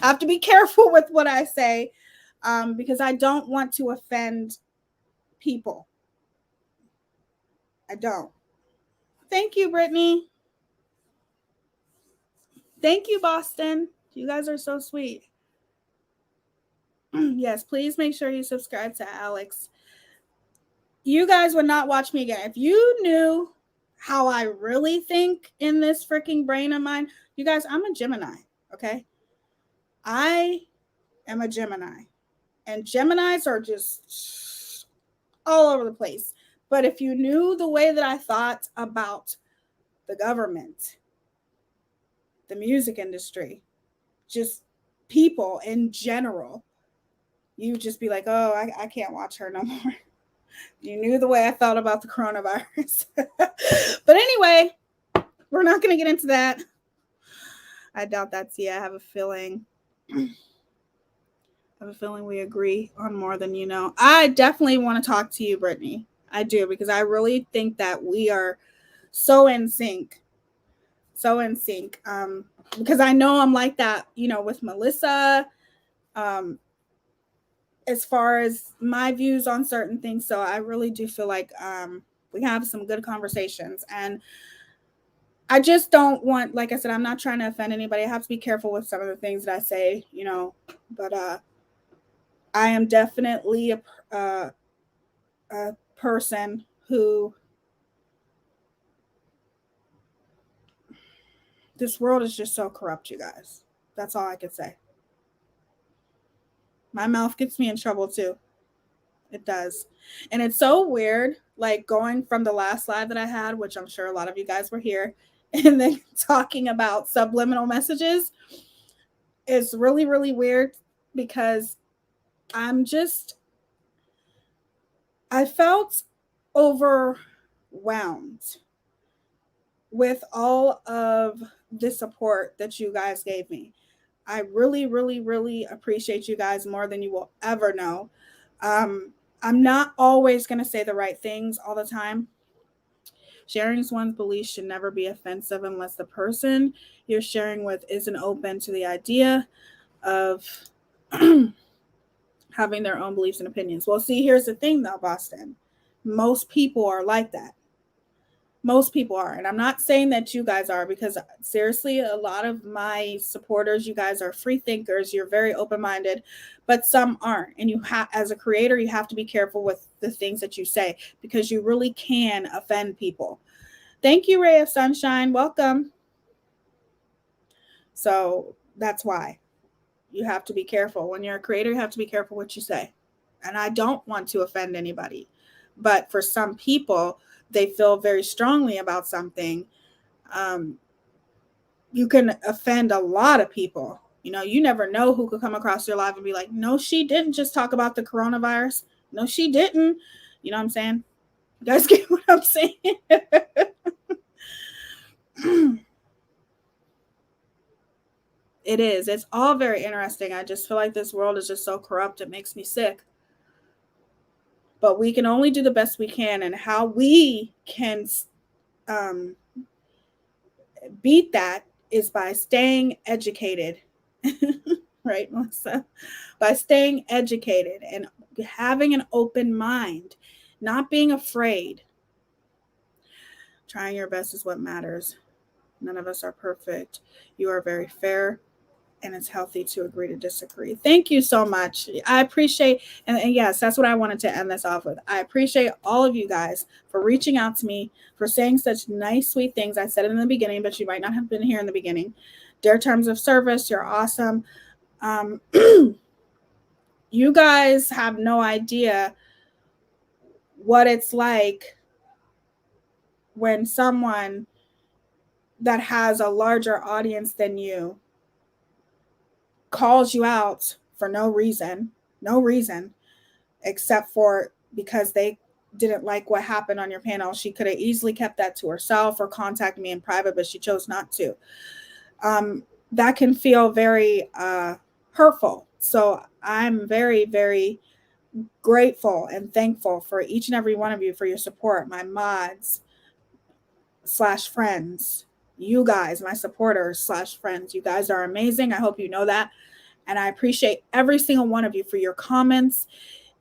Speaker 1: I have to be careful with what I say because I don't want to offend people. I don't. Thank you, Brittany. Thank you, Boston. You guys are so sweet. Yes, please make sure you subscribe to Alex. You guys would not watch me again. If you knew how I really think in this freaking brain of mine, you guys, I'm a Gemini, okay? I am a Gemini. And Geminis are just all over the place. But if you knew the way that I thought about the government, the music industry, just people in general, you would just be like, oh, I can't watch her no more. You knew the way I felt about the coronavirus. But anyway, we're not going to get into that. I doubt that's, I have a feeling. We agree on more than you know. I definitely want to talk to you, Brittany. I do, because I really think that we are so in sync. So in sync. Because I know I'm like that, with Melissa, as far as my views on certain things. So I really do feel like we have some good conversations. And I just don't want, like I said, I'm not trying to offend anybody. I have to be careful with some of the things that I say, but I am definitely a person who This world is just so corrupt, you guys. That's all I can say. My mouth gets me in trouble too. It does. And it's so weird, like going from the last live that I had, which I'm sure a lot of you guys were here, and then talking about subliminal messages. It's really, really weird because I felt overwhelmed with all of the support that you guys gave me. I really, really, really appreciate you guys more than you will ever know. I'm not always going to say the right things all the time. Sharing one's beliefs should never be offensive unless the person you're sharing with isn't open to the idea of having their own beliefs and opinions. Well, see, here's the thing though, Boston. Most people are like that. Most people are. And I'm not saying that you guys are, because seriously, a lot of my supporters, you guys are free thinkers. You're very open-minded, but some aren't. And you have, as a creator, you have to be careful with the things that you say, because you really can offend people. Thank you, Ray of Sunshine. Welcome. So that's why you have to be careful. When you're a creator, you have to be careful what you say. And I don't want to offend anybody. But for some people, they feel very strongly about something. You can offend a lot of people. You know, you never know who could come across your live and be like, no, she didn't just talk about the coronavirus. No, she didn't. You know what I'm saying? You guys get what I'm saying? It is. It's all very interesting. I just feel like this world is just so corrupt. It makes me sick. But we can only do the best we can, and how we can beat that is by staying educated. Right, Melissa? By staying educated and having an open mind, not being afraid. Trying your best is what matters. None of us are perfect. You are very fair, and it's healthy to agree to disagree. Thank you so much. I appreciate, and yes, that's what I wanted to end this off with. I appreciate all of you guys for reaching out to me, for saying such nice, sweet things. I said it in the beginning, but you might not have been here in the beginning. Their terms of service, you're awesome. You guys have no idea what it's like when someone that has a larger audience than you calls you out for no reason, except for because they didn't like what happened on your panel. She could have easily kept that to herself or contacted me in private, but she chose not to. That can feel very hurtful. So I'm very, very grateful and thankful for each and every one of you for your support, my mods / friends, you guys, my supporters / friends. You guys are amazing. I hope you know that. And I appreciate every single one of you for your comments.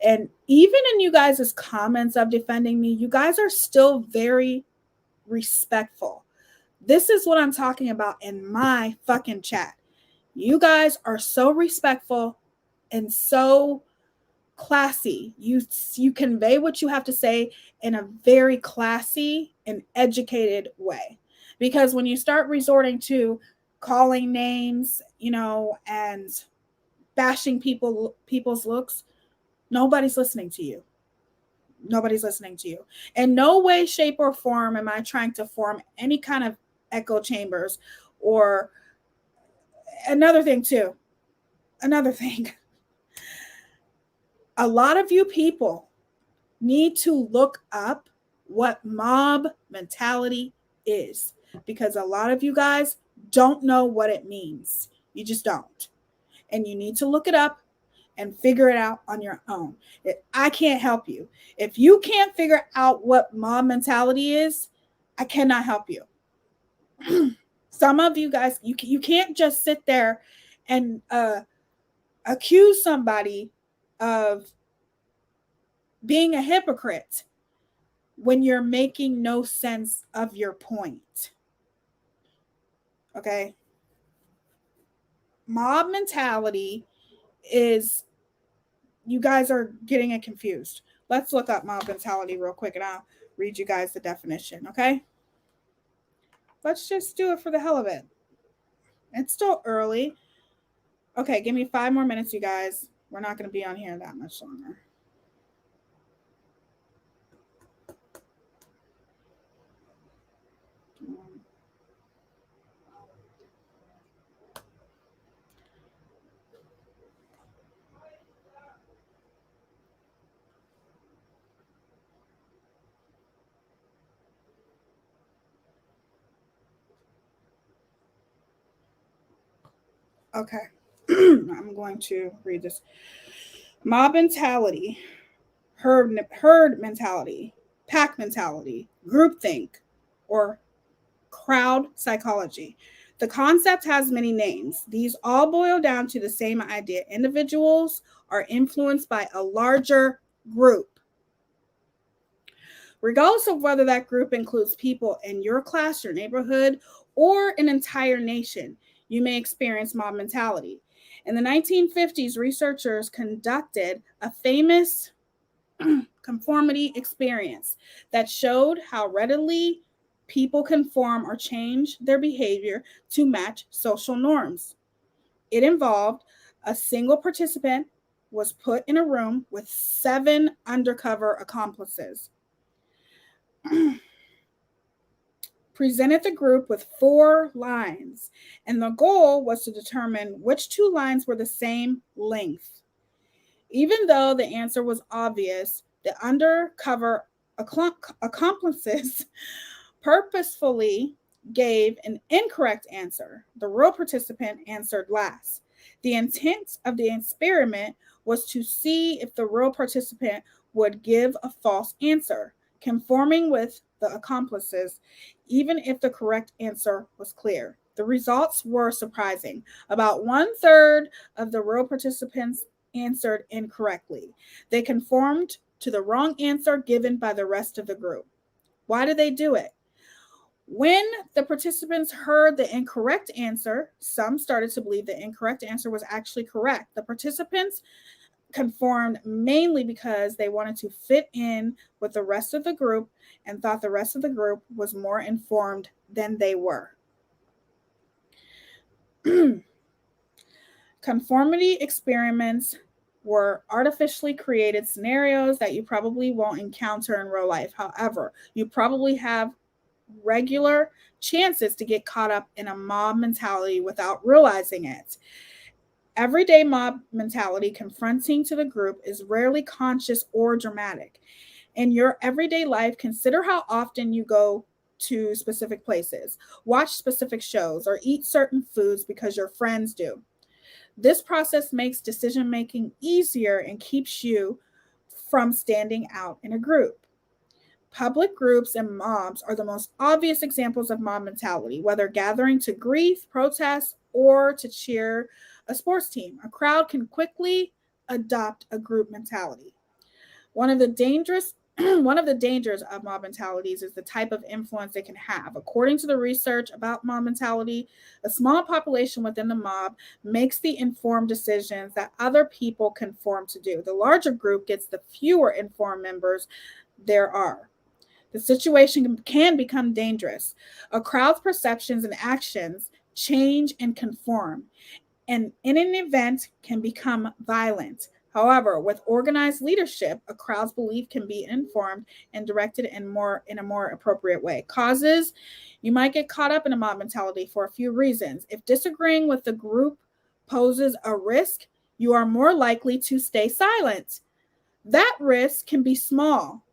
Speaker 1: And even in you guys' comments of defending me, you guys are still very respectful. This is what I'm talking about in my fucking chat. You guys are so respectful and so classy. You convey what you have to say in a very classy and educated way. Because when you start resorting to calling names, you know, and bashing people's looks, nobody's listening to you. Nobody's listening to you. In no way, shape, or form am I trying to form any kind of echo chambers. Or another thing, a lot of you people need to look up what mob mentality is, because a lot of you guys don't know what it means. You just don't. And you need to look it up and figure it out on your own. I can't help you. If you can't figure out what mob mentality is, I cannot help you. Some of you guys, you can't just sit there and accuse somebody of being a hypocrite when you're making no sense of your point. Okay? Mob mentality is, you guys are getting it confused. Let's look up mob mentality real quick and I'll read you guys the definition, okay? Let's just do it for the hell of it. It's still early. Okay, give me 5 more minutes, you guys. We're not going to be on here that much longer. Okay. I'm going to read this. Mob mentality, herd mentality, pack mentality, groupthink, or crowd psychology. The concept has many names. These all boil down to the same idea. Individuals are influenced by a larger group. Regardless of whether that group includes people in your class, your neighborhood, or an entire nation, you may experience mob mentality. In the 1950s, researchers conducted a famous conformity experience that showed how readily people conform or change their behavior to match social norms. It involved a single participant was put in a room with 7 undercover accomplices. Presented the group with 4 lines, and the goal was to determine which 2 lines were the same length. Even though the answer was obvious, the undercover accomplices purposefully gave an incorrect answer. The real participant answered last. The intent of the experiment was to see if the real participant would give a false answer, conforming with the accomplices, even if the correct answer was clear. The results were surprising. About 1/3 of the real participants answered incorrectly. They conformed to the wrong answer given by the rest of the group. Why did they do it? When the participants heard the incorrect answer, some started to believe the incorrect answer was actually correct. The participants conformed mainly because they wanted to fit in with the rest of the group and thought the rest of the group was more informed than they were. Conformity experiments were artificially created scenarios that you probably won't encounter in real life. However, you probably have regular chances to get caught up in a mob mentality without realizing it. Everyday mob mentality confronting to the group is rarely conscious or dramatic. In your everyday life, consider how often you go to specific places, watch specific shows, or eat certain foods because your friends do. This process makes decision making easier and keeps you from standing out in a group. Public groups and mobs are the most obvious examples of mob mentality, whether gathering to grief, protest, or to cheer a sports team. A crowd can quickly adopt a group mentality. One of the dangers of mob mentalities is the type of influence it can have. According to the research about mob mentality, a small population within the mob makes the informed decisions that other people conform to do. The larger group gets the fewer informed members there are. The situation can become dangerous. A crowd's perceptions and actions change and conform, and in an event can become violent. However, with organized leadership, a crowd's belief can be informed and directed in a more appropriate way. Causes: you might get caught up in a mob mentality for a few reasons. If disagreeing with the group poses a risk, you are more likely to stay silent. That risk can be small,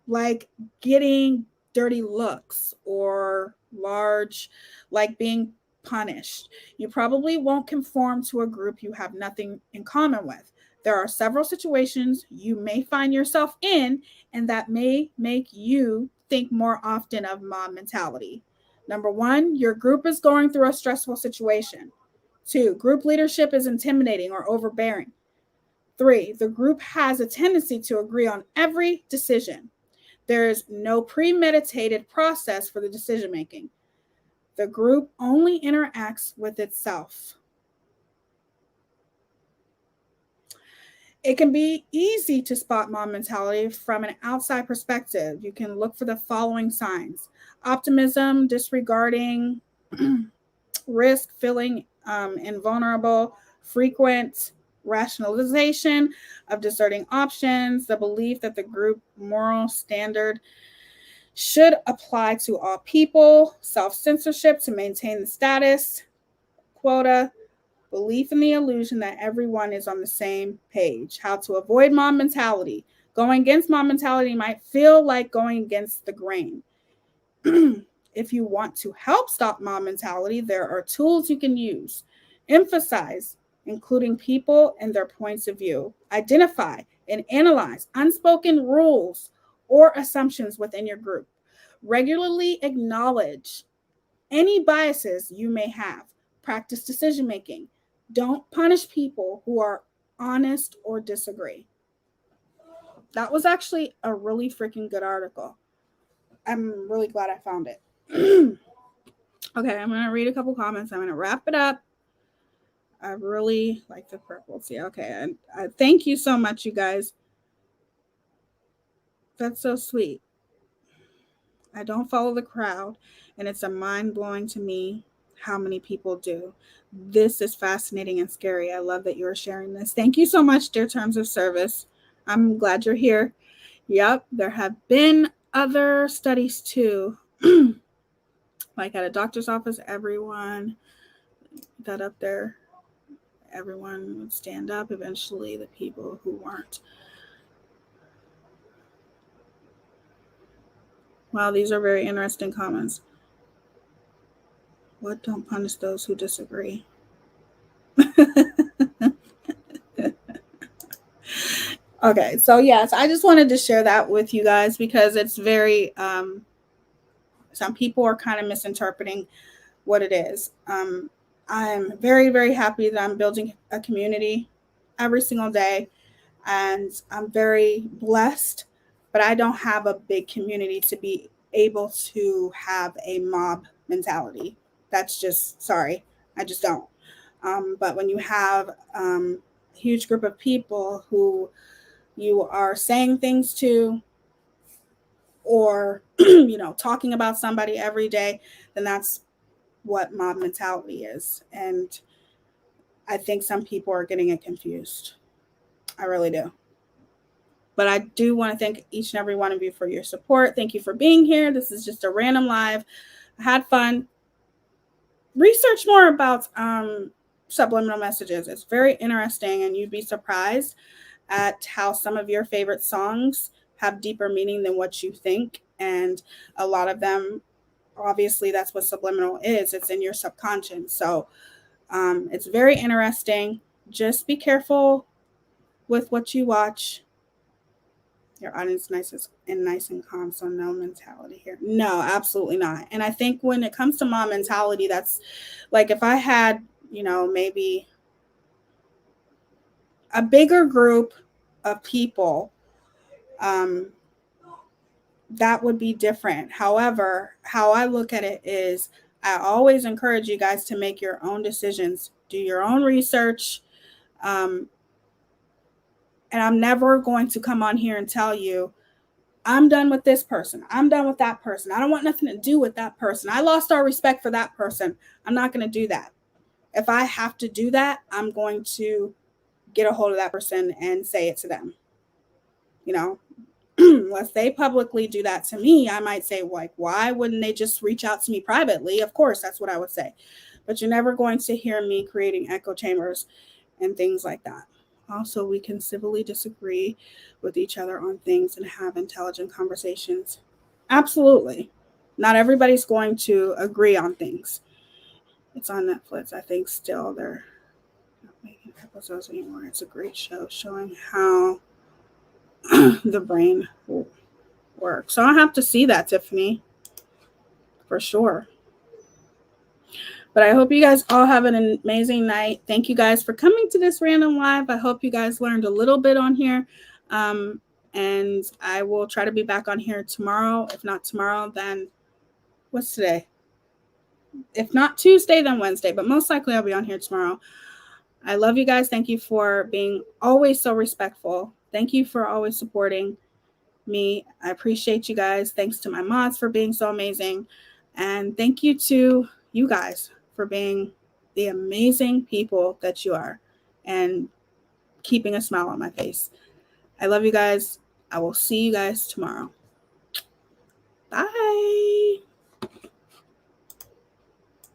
Speaker 1: like getting dirty looks, or large, like being punished. You probably won't conform to a group you have nothing in common with. There are several situations you may find yourself in, and that may make you think more often of mob mentality. Number 1, your group is going through a stressful situation. 2, group leadership is intimidating or overbearing. 3, the group has a tendency to agree on every decision. There is no premeditated process for the decision making. The group only interacts with itself. It can be easy to spot mob mentality from an outside perspective. You can look for the following signs: optimism, disregarding risk feeling invulnerable, frequent rationalization of discerning options, the belief that the group moral standard should apply to all people, self-censorship to maintain the status quota, belief in the illusion that everyone is on the same page, how to avoid mob mentality. Going against mob mentality might feel like going against the grain. If you want to help stop mob mentality, there are tools you can use. Emphasize including people and their points of view. Identify and analyze unspoken rules or assumptions within your group. Regularly acknowledge any biases you may have. Practice decision making. Don't punish people who are honest or disagree. That was actually a really freaking good article. I'm really glad I found it. Okay, I'm going to read a couple comments. I'm going to wrap it up. I really like the purple. See, okay. And thank you so much, you guys. That's so sweet. I don't follow the crowd, and it's a mind-blowing to me how many people do. This is fascinating and scary. I love that you're sharing this. Thank you so much, dear Terms of Service. I'm glad you're here. Yep, there have been other studies too. Like at a doctor's office, everyone got up there. Everyone would stand up. Eventually, the people who weren't. Wow, these are very interesting comments. What? Don't punish those who disagree. Okay, so yes, I just wanted to share that with you guys because it's very, some people are kind of misinterpreting what it is. I'm very, very happy that I'm building a community every single day, and I'm very blessed, but I don't have a big community to be able to have a mob mentality. That's just, sorry, I just don't. But when you have a huge group of people who you are saying things to, or talking about somebody every day, then that's what mob mentality is. And I think some people are getting it confused. I really do. But I do want to thank each and every one of you for your support. Thank you for being here. This is just a random live. I had fun. Research more about subliminal messages. It's very interesting, and you'd be surprised at how some of your favorite songs have deeper meaning than what you think. And a lot of them, obviously, that's what subliminal is. It's in your subconscious. So it's very interesting. Just be careful with what you watch. Your audience nice and calm, so no mentality here. No, absolutely not. And I think when it comes to mom mentality, that's like if I had, maybe a bigger group of people, that would be different. However, how I look at it is I always encourage you guys to make your own decisions, do your own research. And I'm never going to come on here and tell you, I'm done with this person. I'm done with that person. I don't want nothing to do with that person. I lost all respect for that person. I'm not going to do that. If I have to do that, I'm going to get a hold of that person and say it to them. Unless they publicly do that to me, I might say, like, why wouldn't they just reach out to me privately? Of course, that's what I would say. But you're never going to hear me creating echo chambers and things like that. Also, we can civilly disagree with each other on things and have intelligent conversations. Absolutely. Not everybody's going to agree on things. It's on Netflix. I think still they're not making episodes anymore. It's a great show showing how the brain will work. So I'll have to see that, Tiffany, for sure. But I hope you guys all have an amazing night. Thank you guys for coming to this random live. I hope you guys learned a little bit on here. And I will try to be back on here tomorrow. If not tomorrow, then what's today? If not Tuesday, then Wednesday. But most likely I'll be on here tomorrow. I love you guys. Thank you for being always so respectful. Thank you for always supporting me. I appreciate you guys. Thanks to my mods for being so amazing. And thank you to you guys for being the amazing people that you are and keeping a smile on my face. I love you guys. I will see you guys tomorrow. Bye.